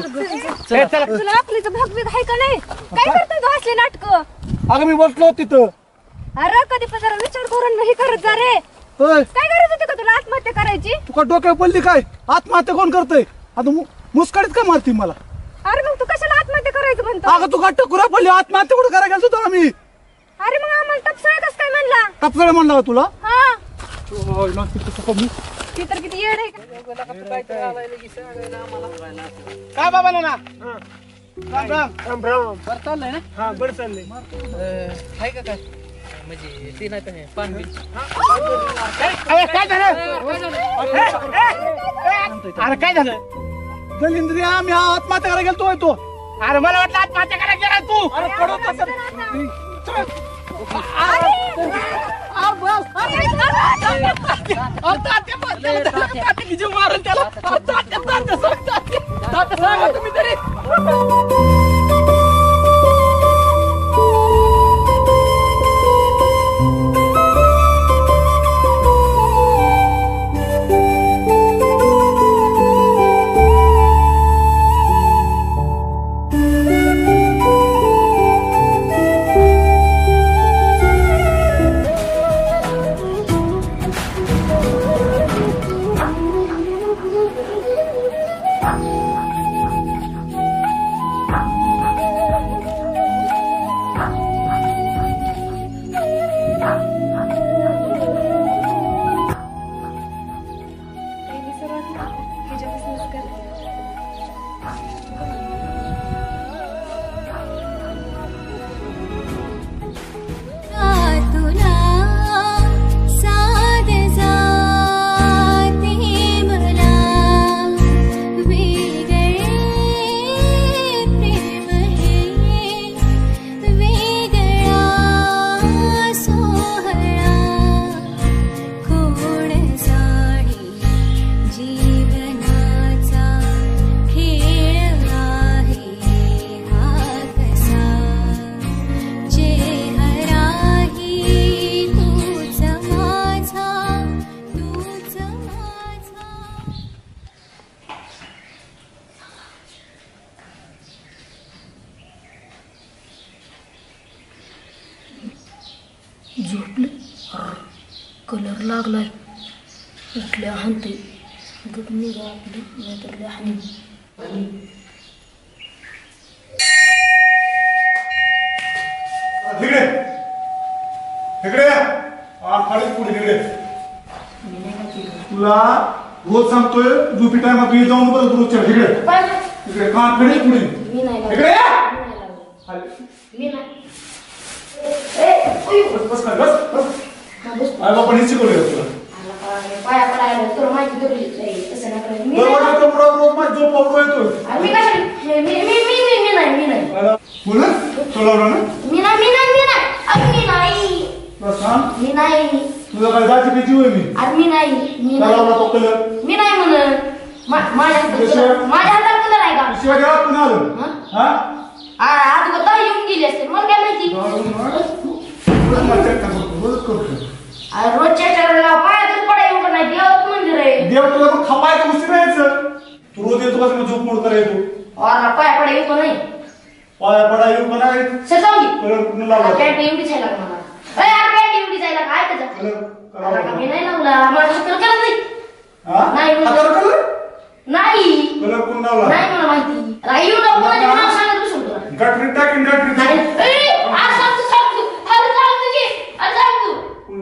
[SPEAKER 2] तुला आपलीचं भाग बिग आहे का नाही? काय करतोय तू असले नाटकं?
[SPEAKER 1] अगं मी बसलो तिथं.
[SPEAKER 2] अरे कधी पण जरा विचार करून नाही करत जा रे.
[SPEAKER 1] होय,
[SPEAKER 2] काय गरज होती का तुला आत्महत्या करायची?
[SPEAKER 1] तू का डोक्यावर पडली काय? आत्महत्या कोण करतोय? आता मुस्काडीत का मारती मला?
[SPEAKER 2] अरे मग तू कशाला आत्महत्या करायचं म्हणतो?
[SPEAKER 1] अगं तू का टकुरा पडली? आत्महत्या कुठं करायला गेलो होतो आम्ही?
[SPEAKER 2] अरे मग आम्हाला टपसाळ कस काय म्हणला?
[SPEAKER 1] टपसळ म्हणला का तुला?
[SPEAKER 2] हा
[SPEAKER 1] काय
[SPEAKER 2] ती तर किती येड आहे का?
[SPEAKER 1] बाबा ना राम राम राम.
[SPEAKER 11] बरं चाललंय ना
[SPEAKER 1] हा बरं चाललंय.
[SPEAKER 11] आहे का काय म्हणजे ते नाही तर हे, पान बिन
[SPEAKER 1] काय झालं? अरे काय झालं? दलिंद्रिया आम्ही आत्महत्या करायला गेलतोय तो.
[SPEAKER 11] अरे मला वाटलं आत्महत्या करायला गेला तू
[SPEAKER 1] अरे पडत
[SPEAKER 11] मारल त्याला तुम्ही तरी
[SPEAKER 9] झोपले कलर लागलाय उठल्या हानते गप निघा आपली नाहीतर हानी
[SPEAKER 1] तिकडे तिकडे खालीच पुढे तिकडे तुला रोज सांगतोय झोपी टाइम तू जाऊन बरं रोजच्या तिकडे तिकडे कान खडे पुढे तिकडे बस आई बाबा नीचे शिकवलं तुला
[SPEAKER 2] पाया पडायला तुला माहिती दिली तसं नाही
[SPEAKER 1] रोज माझी झोप आवडतो येतोय
[SPEAKER 2] मी कशाला मी नाही
[SPEAKER 1] पुन्हा सोडवलं ना
[SPEAKER 2] मी नाही
[SPEAKER 1] तुझं काय जायची भीती होय मी
[SPEAKER 2] अरे मी नाही म्हणत माझ्या हातात कलर आहे का
[SPEAKER 1] शिवाय घ्या पुन्हा आलं
[SPEAKER 2] आज बघा येऊन गेली असते मला काय माहिती रोजच्या चरणाला पायातून पडा येऊ का नाही देवाचं मंदिर आहे
[SPEAKER 1] देव तुला खपायचं उशीर यायचं तू रोज येतो कसं झोप मोड करायचो
[SPEAKER 2] और पाया पडा येऊ का नाही
[SPEAKER 1] पाया पडा येऊ का नाही
[SPEAKER 2] सजावली पॅन्ट एवढी जायला का मला पॅन्ट एवढी जायला काय त्याचं मी नाही लावला माझ्या हाताला कलर नाही
[SPEAKER 1] कलर कोण लावला
[SPEAKER 2] नाही मला माहिती येऊ नको माझ्या नाव सांगत बसून तुला
[SPEAKER 1] गटरी टाकीन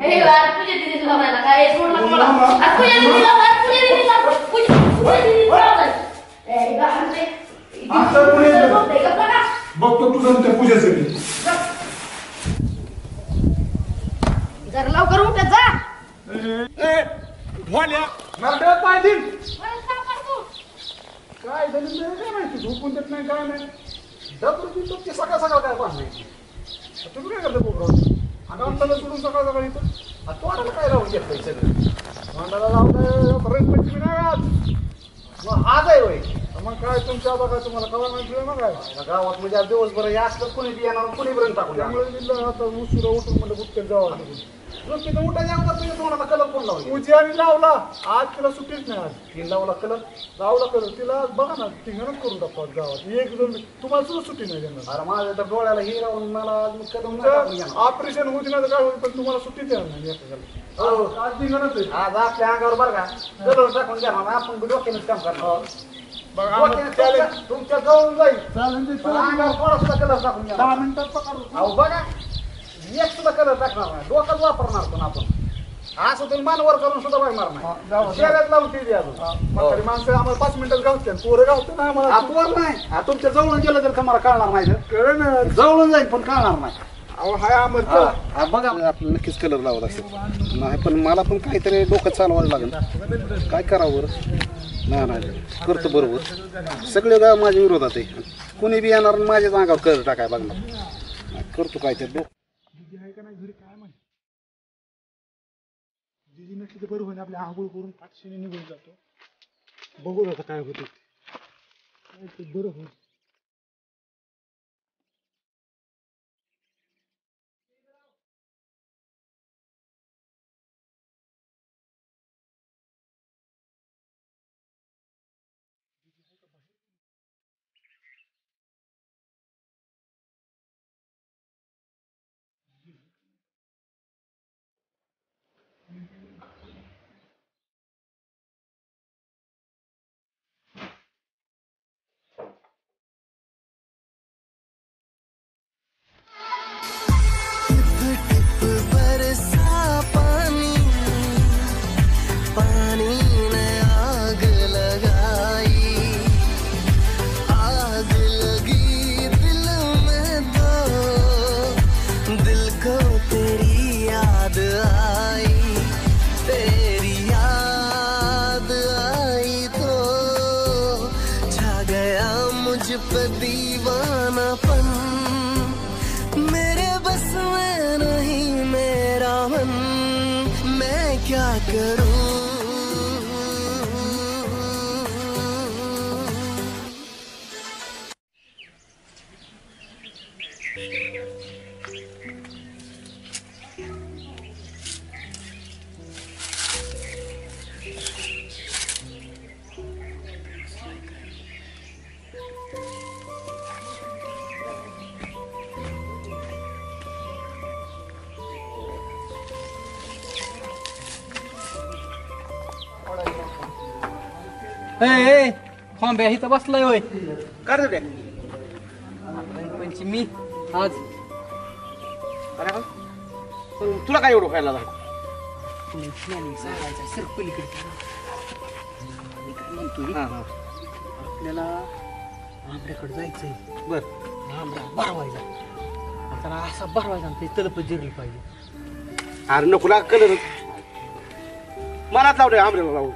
[SPEAKER 2] पूजा दिदी तुला म्हणाला काय सोड नको मला पूजा दिदीला
[SPEAKER 1] बघतो तुझं त्या पूजेसाठी
[SPEAKER 2] जरा लवकर उठत जा
[SPEAKER 1] मला पाय दिन काय झालं काय माहिती झोपून देत नाही काय नाही डबल सकाळ सकाळ काय पास नाही तुम्ही काय करता पोपरा अंगाला सोडून सकाळ सकाळी इथं तोंडाला काय लावून घेतलंय सगळं तोंडाला लावलंय बरेच पंचमी नाही आज आहे वय मग काय तुमच्या बघा तुम्हाला कवा माहिती मग काय गावात म्हणजे दिवसभर या असलं कोणी बी येणार कोणी पर्यंत टाकून त्यामुळे आता उशिरा उठून म्हणजे गुटक्यात जावं तिथं उठायच्या अगोदर तुझ्या तोंडाला कलर कोण लावला उजी आणि लावला आज तिला सुट्टीच नाही आज ती लावला कलर तिला बघा ना तिघांच करून टाकतात गावात एक दोन तुम्हाला सुद्धा सुट्टी नाही देणार अरे माझ्या तर डोळ्याला हे राहून मला ऑपरेशन होती ना तर काय होईल पण तुम्हाला सुट्टी देणार नाही आज तिघांच आहे आज आपल्या अंगावर बरं का कलर टाकून घ्या ना आपण डोक्यानेच काम करणार तुमच्या जवळून जाईल थोडासा कलर टाकून घ्या 10 मिनिटात पकडू बघा एक सुद्धा कलर टाकणार नाही डोकंच वापरणार पण आपण असं तुम्ही मानवर करून सुद्धा बघणार नाही शेऱ्यात लावून ती द्या म्हातारी माणसं आम्हाला 5 मिनिटात गावते पोरं गावते ना आम्हाला पोर नाही तुमच्या जवळून गेलं तर तुम्हाला कळणार नाही कळणार जवळून जाईल पण कळणार नाही अहो हाय आम्हाला बघा आपलं नक्कीच कलर लावत असेल नाही पण मला पण काहीतरी डोकं चालवायला लागेल काय करावं बरं नाही करतो बरोबर सगळे गाव माझ्या विरोधात आहे कोणी बी येणार माझ्याच अंगावर कलर टाकाय बघणार करतो काय ते दिदी आहे का नाही घरी काय माहिती दिदी नसली तर बरं होईल आपल्या आंघोळ करून पाठशीने निघून जातो बघू आता काय होतं ते बरं होईल
[SPEAKER 11] खोंब्या इथं बसलाय होय
[SPEAKER 3] कर दे
[SPEAKER 11] पंचमी आज
[SPEAKER 3] तुला काय एवढं खायला
[SPEAKER 11] आपल्याला आंब्याकडे जायचंय
[SPEAKER 3] बर
[SPEAKER 11] आंबा भरवायचा आता असा भरवायचा ते तलप जिरली पाहिजे
[SPEAKER 3] अरे नको लाग कलर मनात लावले आमरेला लावू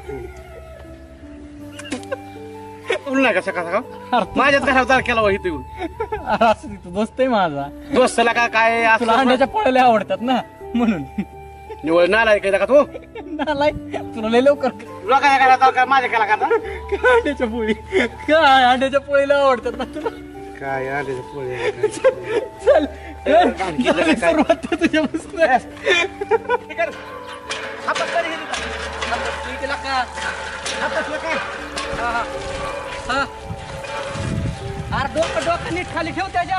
[SPEAKER 3] नाही का सकाळ सकाळ माझ्याच घरावर जाळ केला इथे येऊन
[SPEAKER 11] असं तिथं दोस्त आहे माझा
[SPEAKER 3] दोस्तला का काय
[SPEAKER 11] तुला अंड्याच्या पोळ्या आवडतात ना म्हणून
[SPEAKER 3] निवळ नालाय काय का तू
[SPEAKER 11] नालाय तुला लय लवकर
[SPEAKER 3] तुला काय करायला काय माझ्या केला का
[SPEAKER 11] अंड्याच्या पोळी काय अंड्याच्या पोळीला आवडतात ना तुला
[SPEAKER 3] काय आले पोळे
[SPEAKER 11] चल सुरुवात तुझ्यापासून अरे डोकं नीट खाली ठेव त्याच्या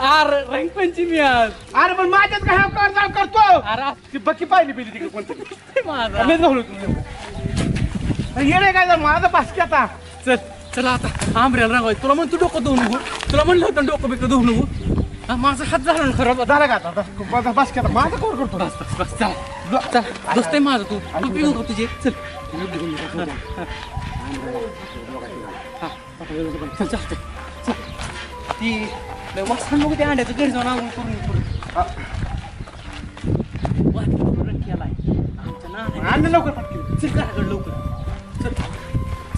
[SPEAKER 11] अरे रंगपंचमी आज
[SPEAKER 3] अरे पण माझ्याच घरावर जाळ करतो
[SPEAKER 11] अरे
[SPEAKER 3] ती बक्की पाहिली पिली तिकडे कोणतरी
[SPEAKER 11] माझा
[SPEAKER 3] येणे काय झालं माझा बास्की आता
[SPEAKER 11] चल चला आता आंबऱ्याला रंगवायचं तुला म्हणतो डोकं धुवू नको तुला म्हणलं होतं डोकं बिकं धुवू नको माझा हात झाला ना खराब
[SPEAKER 3] झाला का आता बास्की आता माझा कोण करतो
[SPEAKER 11] बस बस बस चल चल दोस्त आहे माझं तू तू पिऊ नको तुझे चल चल चल ती मस्त नको ते अंड्याचं घरी जाऊन आंघोळ करून केलाय आमच्या ना
[SPEAKER 3] आणलं लवकर पटकन
[SPEAKER 11] चल घराकडे लवकर चल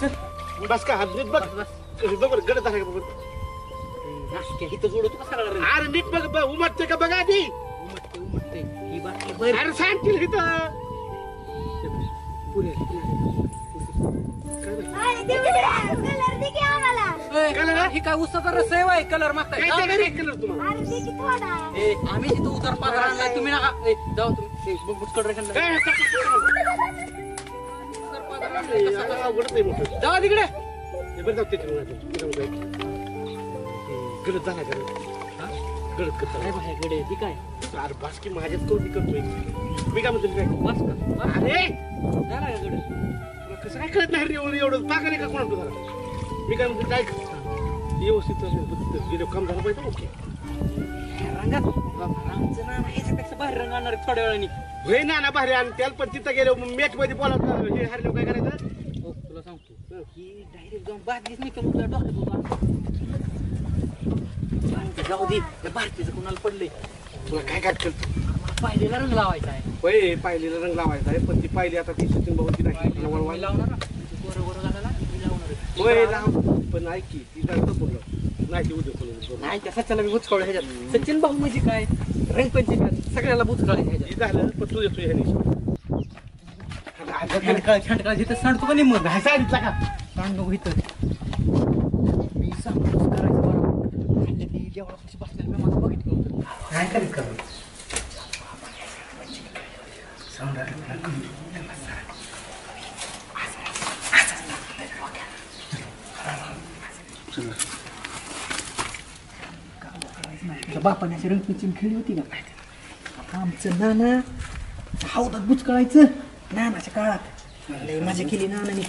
[SPEAKER 11] चल
[SPEAKER 3] बस का हात नीट बघ बघ गडत आहे का बघ
[SPEAKER 11] इथं जोडतो कसा
[SPEAKER 3] अरे नीट बघ उमटते का बघा आधी
[SPEAKER 11] उमटते ही बाटली बर
[SPEAKER 3] अरे सांगतील इथं
[SPEAKER 11] पुरे
[SPEAKER 2] कलर दे की आम्हाला.
[SPEAKER 11] ही काय उसाचा रस आहे वाय कलर मागताय
[SPEAKER 3] काय
[SPEAKER 11] जाऊ
[SPEAKER 3] ते
[SPEAKER 11] घरी.
[SPEAKER 3] कलर तुम्हाला
[SPEAKER 2] अरे दे की थोडा.
[SPEAKER 11] आम्ही तिथं उतार पात्र आणलाय तुम्ही नका जाऊ तुम्ही बुटकड रेखन
[SPEAKER 3] काय अवघडच आहे मोठं
[SPEAKER 11] जाऊ तिकडे
[SPEAKER 3] हे बरं जाऊ त्याच्यामुळे गडत झाला गडत करता
[SPEAKER 11] काय बाहेरकडे ती काय
[SPEAKER 3] अरे बास्की माझ्याच कोणी करतोय मी काय म्हणतो काय
[SPEAKER 11] बस का
[SPEAKER 3] अरे
[SPEAKER 11] झाला का कडे
[SPEAKER 3] तुला कसं काय कळत नाही रे एवढं पागल आहे का कोणा तुला मी काय म्हणतो काय व्यवस्थित गेलो काम झालं पाहिजे ओके
[SPEAKER 11] रंगात आमचं ना ह्याच्यापेक्षा बाहेर रंग आणणार थोड्या वेळाने
[SPEAKER 3] होय ना बाहेर आणि त्याला पण तिथं गेलो मॅच मध्ये बोला हे हरलो काय करायचं
[SPEAKER 11] तुला सांगतो ही डायरेक्ट जाऊन बादलीच नाही तुला डोक्यात जाऊ दे त्या भारतीचं कोणाला पडले
[SPEAKER 3] तुला काय काय करतो
[SPEAKER 11] पाहिलेला रंग लावायचा आहे
[SPEAKER 3] होय पाहिलेला रंग लावायचा आहे पण ती पाहिली आता ती सचिन भाऊची नाही
[SPEAKER 11] मी लावणार ना गोरं गोरं घालायला मी लावणार आहे.
[SPEAKER 3] होय लाव पण ऐक की ती काय बोललो नाही ती उद्या कोणी
[SPEAKER 11] नाही त्या सच्याला मी बुचकावलं ह्याच्यात सचिन भाऊ म्हणजे काय रंगपंचमी सगळ्याला बुचकावलं ह्याच्यात
[SPEAKER 3] ती झालं पण तू येतो ह्यानी
[SPEAKER 11] छांडकाळ जिथं सांडतो का निम्म
[SPEAKER 3] सांगितलं का
[SPEAKER 11] सांड नको इथं मी सांगतो करायचं बरोबर खाल्ल्या ती देवळापाशी बसलेलं मी मला बघितलं होतं
[SPEAKER 3] काय करीत का
[SPEAKER 11] तुझ्या बापाने अशी रंगपंचमी खेळली होती का आता आमचं नाना हौदात बुचकळायचं नानाच्या काळात लय मजा केली नानाने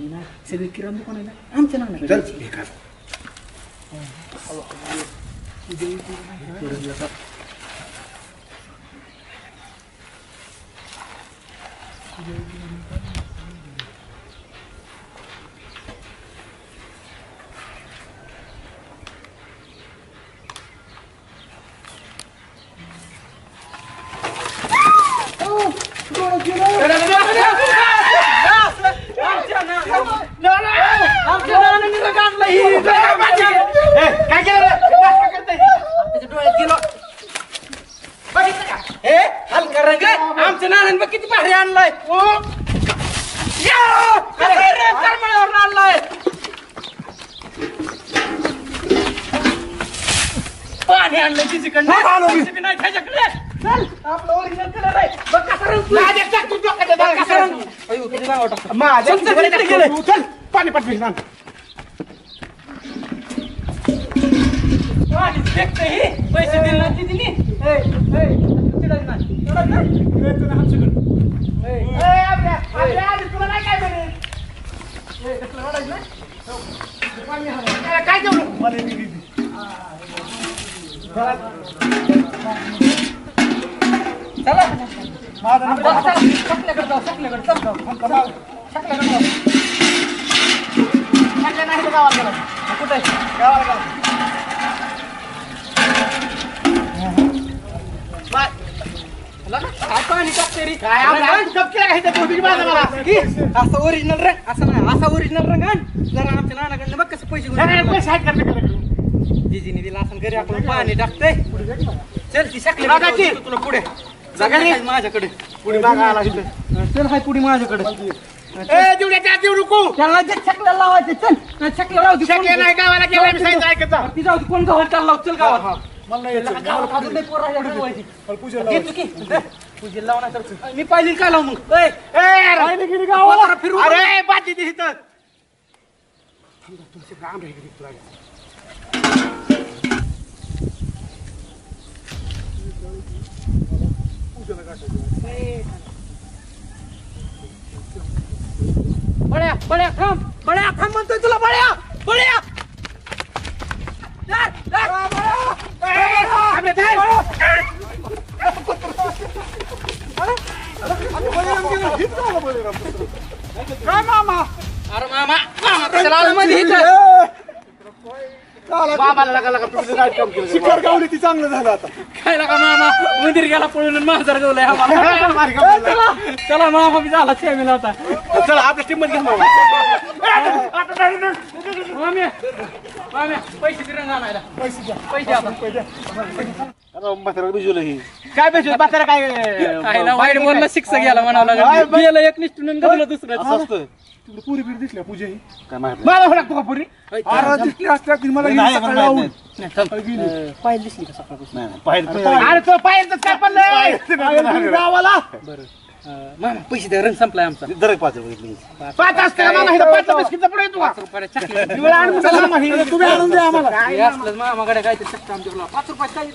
[SPEAKER 11] ना सगळे किराणा दुकानाला आमच्या नाना
[SPEAKER 3] काय केलं
[SPEAKER 11] त्याच्या डोळ्यात गेलो बघितलं का हे हलका रंग आमच्या नानाने बघ किती भारी आणलाय आणलाय पाणी आणलंय तिच्याकडे नाही त्याच्याकडे चल आपलं ओरिजिनल कलर आहे बघ कसा रंग कसा रंग अयो किती चांगला वाटतो
[SPEAKER 3] माझ्या चल पाणी पाठवी
[SPEAKER 11] पाणी पैसे दिले नाही दिली तुला नाही काय म्हणे काय जेवण चला शकल्याकडे जाऊ शकल्याकडे शकल्या नाही तर गावाला गेला कुठे गावाला गेला काय पाणी टाकते रे काय असं ओरिजिनल रंग असं नाही असा ओरिजिनल रंग आण जरा आमच्या नानाकडनं बघ कसं पैसे जिजीने दिला असं घरी आपण पाणी टाकतंय चल ती शकले तुला पुढे माझ्याकडे पुढे बघा आला चल हाय पुढे माझ्याकडे त्याला शकल्या लावायचे चल शकल्या राहू शकल्या नाही गावाला ती जाऊ कोण गावाला चालला चल गावात पूजेला लावणार मी पाहिजे काय लावू मग फिरू अरे बाती इथं काम बळ्या बळ्या थांब म्हणतोय तुला बळ्या बळ्या काय मामा अरे मामा शिकार गावली ती चांगलं झालं आता काय लागा मामा मंदिर गेला पळून महाजार गावलाय चला मामा मी झाला चेमीला आता चला आपल्या टीम मध्ये पैसे दे रंग आणायला पैसे काय पैसे म्हातारा काय वाईट बोलला शिक्षा गेला म्हणावं लागेल गेलं एक निष्ठून गवलं दुसरं पुरी बिरी दिसल्या पूजा ही काय मला लागतो का पुरी दिसली असल्या की मला पाहिजे दिसली का सकाळपासून अरे तो पाहिजे काय पडलं गावाला बरं मामा पैसे द्या रंग संपलाय आमचा दर 5 असते मामा हे 5 बिस्किटचा पुढे येतो 5 रुपये तुम्ही आणून द्या आम्हाला मामाकडे काय ते चक्का आमच्याकडे 5 रुपये काय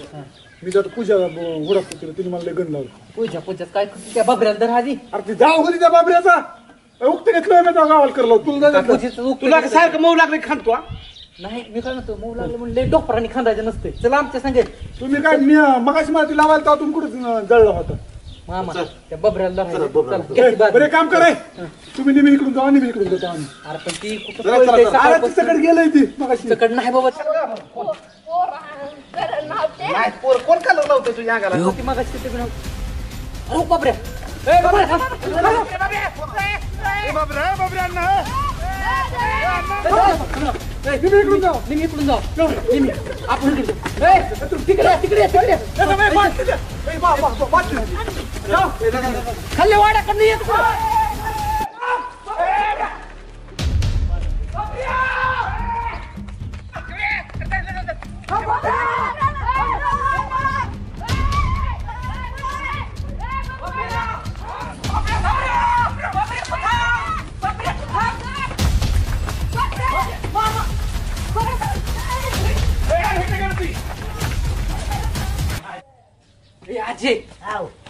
[SPEAKER 11] मी जातो पूजा उडत केलं तिने मला गण लावलं पूजाच काय त्या बाबऱ्याला दर आधी अरे ते जाऊ होती त्या बाबऱ्याचा उक्त घेतलं मी त्या गावाला करलो तुला सारखं मऊ लागले खांदतो नाही मी काय म्हणतो मऊ लागलं म्हणून लय डोपरांनी खांदायचं नसते चला आमच्या सांगे तुम्ही काय मी मगाशी माती लावायला तर तुम्ही कुठे जळलं होतं मामा त्या बबऱ्याला बरे काम करे तुम्ही नेहमी इकडून जावा नेहमी इकडून जातो आम्ही अरे पण ती कुठं तिकडे गेलंय ती मगाशी तिकडे नाही बाबा नाही पोर कोण का लावतो तुझ्या अंगाला ती मगाशी तिकडे अहो बबऱ्या खाल्ले वाड्याकडे येत आजी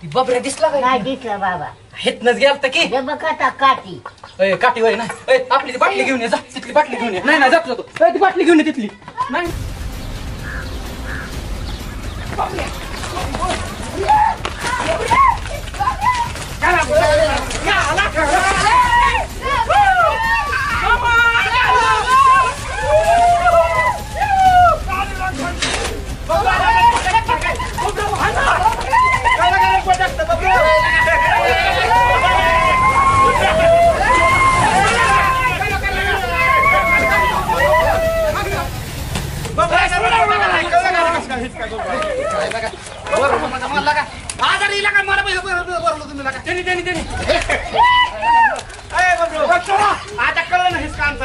[SPEAKER 11] ती बबऱ्या दिसला का
[SPEAKER 7] नाही दिसलं बाबा
[SPEAKER 11] हेतनच गेलता की
[SPEAKER 7] बघा काठी
[SPEAKER 11] काठी वय ना आपली ती बाटली घेऊन ये जा तिथली बाटली घेऊन ये नाही जातो ती बाटली घेऊन ये तिथली नाही आता कळलं ना हेच काम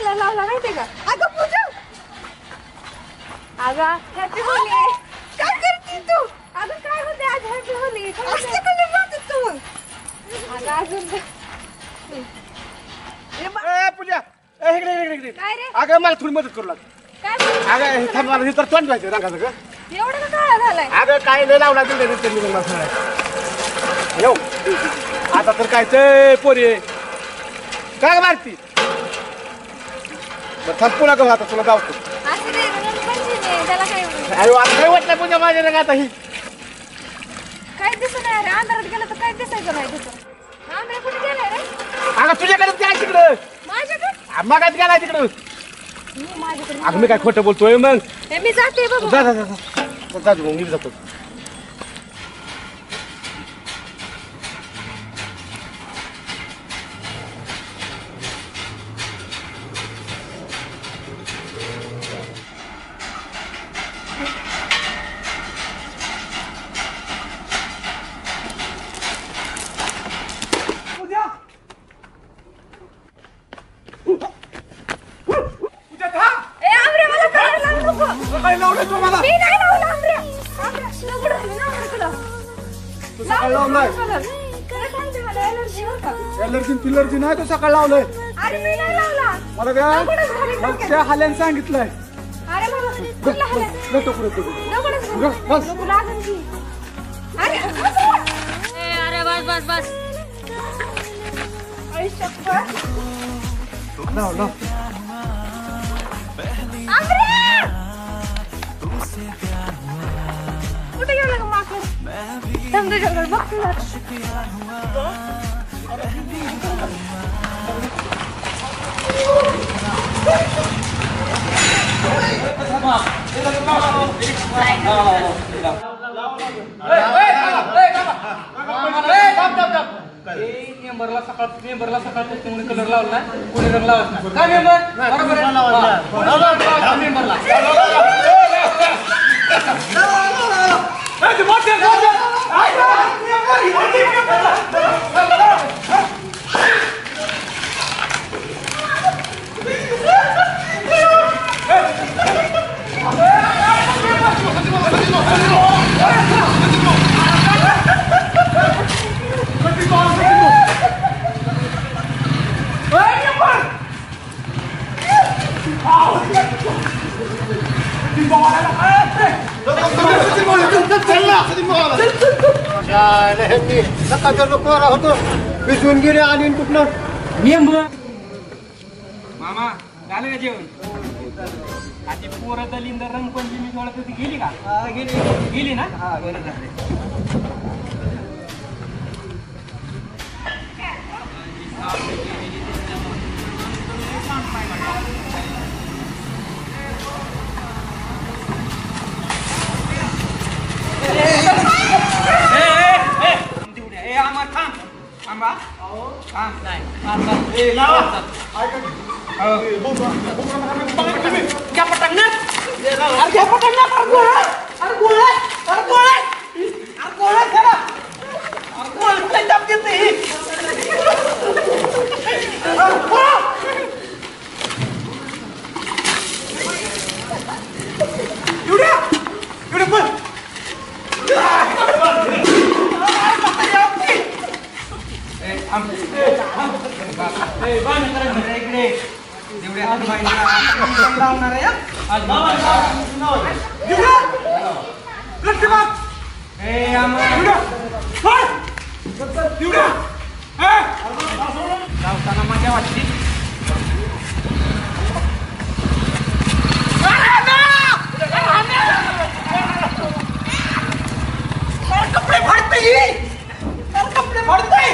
[SPEAKER 5] कळायला लावला माहितीये का? अगं पूजा, अगं हॅपी होली. काय करते तू? अगं काय होते आज हॅपी होली? असं कलर लावतात तू मग? अगं अजून
[SPEAKER 11] पूजा इकडे
[SPEAKER 5] काय रे?
[SPEAKER 11] अगं मला थोडी मदत करू लाग.
[SPEAKER 5] काय बोलू?
[SPEAKER 11] अगं हे थांब, मला हे तर तोंड व्हायचं रंगाचं ग.
[SPEAKER 5] एवढं का काळा झालाय?
[SPEAKER 11] अगं काय लय लावला दिले नंतर मी मला सांगायचं. येऊ आता तर काय ते पोरी काय मारती. थांब पुन्हा गं आता तुला गावतो.
[SPEAKER 5] असं नाही, रंगपंचमी आहे, त्याला काय
[SPEAKER 11] अरे आता काय वाटलं पूजा माझ्या रंग आता ही
[SPEAKER 5] काय दिसत नाही रे. अंधारात गेलं तर काय दिसायचं नाही तिथं. आंब्या कुठे गेलाय रे?
[SPEAKER 11] अगं तुझ्याकडे काय तिकडं
[SPEAKER 5] माझ्याकडे?
[SPEAKER 11] मगात गेलाय तिकडं.
[SPEAKER 5] माझ्याकडे
[SPEAKER 11] अगं मी काय खोटं बोलतोय मग.
[SPEAKER 5] हे मी जाते बघू.
[SPEAKER 11] जा जा जा जा जा मग मी जातो.
[SPEAKER 5] ए आंब्या, मला कळायला लावू नको.
[SPEAKER 1] काय लावलंय तू मला?
[SPEAKER 5] मी नाही लावलं आंब्या. आंब्या, दगड आहे ना आंब्याकडं.
[SPEAKER 1] तू सकाळ लावलाय.
[SPEAKER 5] खरं सांगते, मला एलर्जी बरं का?
[SPEAKER 1] एलर्जी फिलर्जी नाही, तू सकाळ लावलंय.
[SPEAKER 5] अरे मी नाही लावला.
[SPEAKER 1] मला काय
[SPEAKER 5] दगडच घालीन
[SPEAKER 1] मग
[SPEAKER 5] डोक्यात.
[SPEAKER 1] त्या हाल्याने सांगितलंय.
[SPEAKER 5] अरे बाबा, कुठला हाल्या?
[SPEAKER 1] नको पुढे तू.
[SPEAKER 5] दगडच
[SPEAKER 1] बस,
[SPEAKER 5] घालीन.
[SPEAKER 1] बस.
[SPEAKER 5] नको लागन की. अरे
[SPEAKER 7] अरे बस बस बस.
[SPEAKER 5] आई शपथ.
[SPEAKER 1] लाव लाव.
[SPEAKER 5] आंब्या! कुठे गेला गं माकड? थांब तुझ्याकडे बघतो जरा.
[SPEAKER 11] मेंबरला सकाळपासून कलर लावला कोणी रंग लावत नाही. काय मेंबर बरोबर आहे. मेंबरला
[SPEAKER 3] होतो भिजून गेले आणि कुठलं
[SPEAKER 11] मामा झालं का जेवण? आधी पोरं दलिंदर रंगपंचमी जोडत होती, गेली का? गेली ना. बरं झालं. लावताना मजा वाटली. कपडे फाडते कपडे फाडते.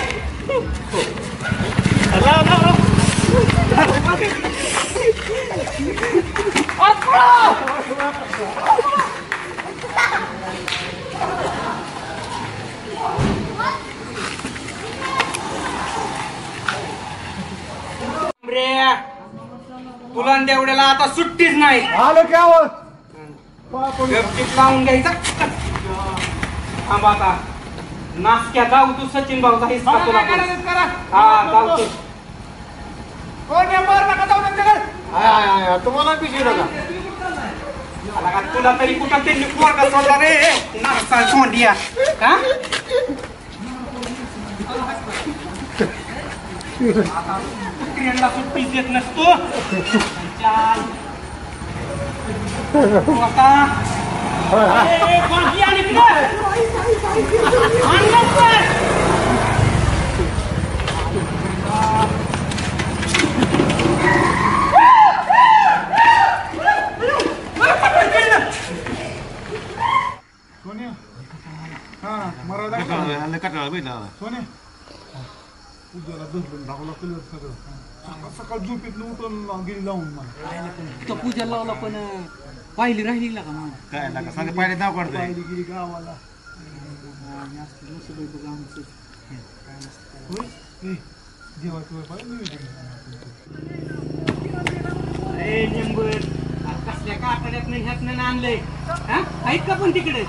[SPEAKER 11] तुला तेवढ्याला आता सुट्टीच नाही.
[SPEAKER 1] आलं की आवाज
[SPEAKER 11] गपचिप लावून घ्यायचा. थांब आता नासक्या जाऊ तू सचिन भाऊचा हिस्सा तुला. हा जाऊ तू.
[SPEAKER 1] कोण नका जाऊ त्यांच्याकडे. तुम्हाला पिशवी नका
[SPEAKER 11] तुला तरी कुठं त्यांनी पोरगा सोडला रे नारसाळ सोंडिया हा कुत्र्यांना सुट्टी देत नसतो आता कोणती आली
[SPEAKER 1] सोनिया हा मरायला सोने उद्याला धरलं धावला कलर सगळं सकाळ झोपेतलं उठून गेली लावून मला
[SPEAKER 11] तो पूजा लावला पण पाहिली राहिली का मग
[SPEAKER 3] काय लागा सांग पाहिजे नाव काढतोय
[SPEAKER 1] पाहिली गेली गावाला जेवायचं
[SPEAKER 11] कसल्या काकड्यातनं ह्यातनं आणलंय हा ऐक का पण तिकडे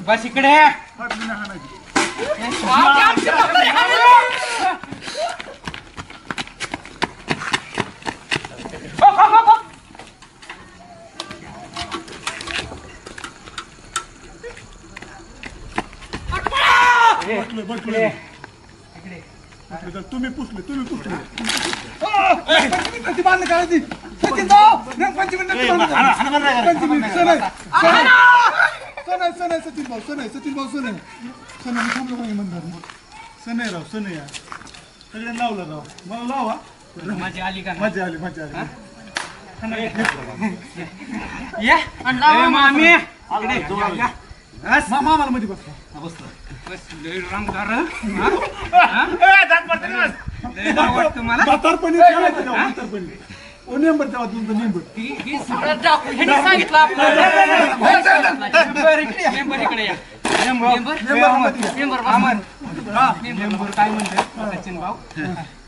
[SPEAKER 11] बस इकडे
[SPEAKER 1] तुम्ही पुसले सचिन भाऊ सनय राव सनय सगळ्यांना लावलं राव मला लावा
[SPEAKER 11] मजा आली का
[SPEAKER 1] मजा आली
[SPEAKER 11] मामी
[SPEAKER 1] मामाला मध्ये बसला नेंबर तेव्हा तुमचं नेंबर
[SPEAKER 11] सांगितलं काय म्हणते सचिन भाऊ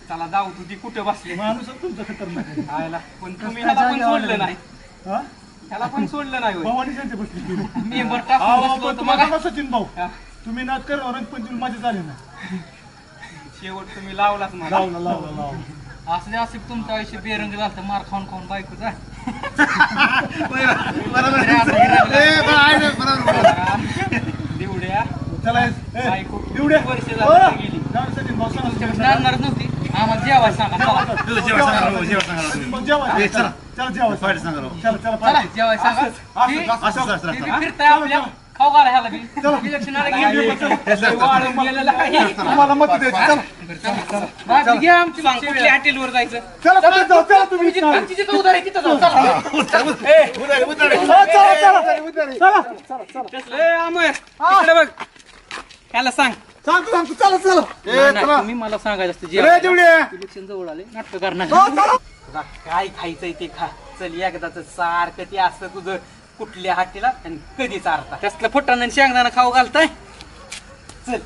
[SPEAKER 11] चला जाऊ तुझी कुठे बसले
[SPEAKER 1] माणूस तुमचं खतरनाक
[SPEAKER 11] आयला पण तुम्ही ह्याला पण सोडलं नाही ह्याला पण सोडलं नाही
[SPEAKER 1] भवानी शांती बसली
[SPEAKER 11] मेंबर टाकून
[SPEAKER 1] सचिन भाऊ तुम्ही नाच कर रंगपंचमी माझे झाले ना
[SPEAKER 11] शेवट तुम्ही लावलाच मला
[SPEAKER 1] लावला
[SPEAKER 11] असं असं तुमच्या आयुष्य बेरंग झालं मार खाऊन खाऊन बायकोचा देवड्या
[SPEAKER 1] चला
[SPEAKER 11] वर्ष झालं गेली नारणार नव्हती आम्हाला जेवायला सांगा फिरताय आपल्या खाऊ घाला ह्याला इलेक्शनाला घ्या आमची कुठल्या हॉटेलवर जायचं उधार आहे तिथं बघ ह्याला सांग तुम्ही मला सांगायचं असतं इलेक्शन जवळ आले नाटक करणार काय खायचंय ते खा चल एकदाच सारखं ते असतं तुझं कुठल्या हाटीला आणि कधी चारता त्यातलं फुटाणा शेंगदाणा खाऊ घालताय चल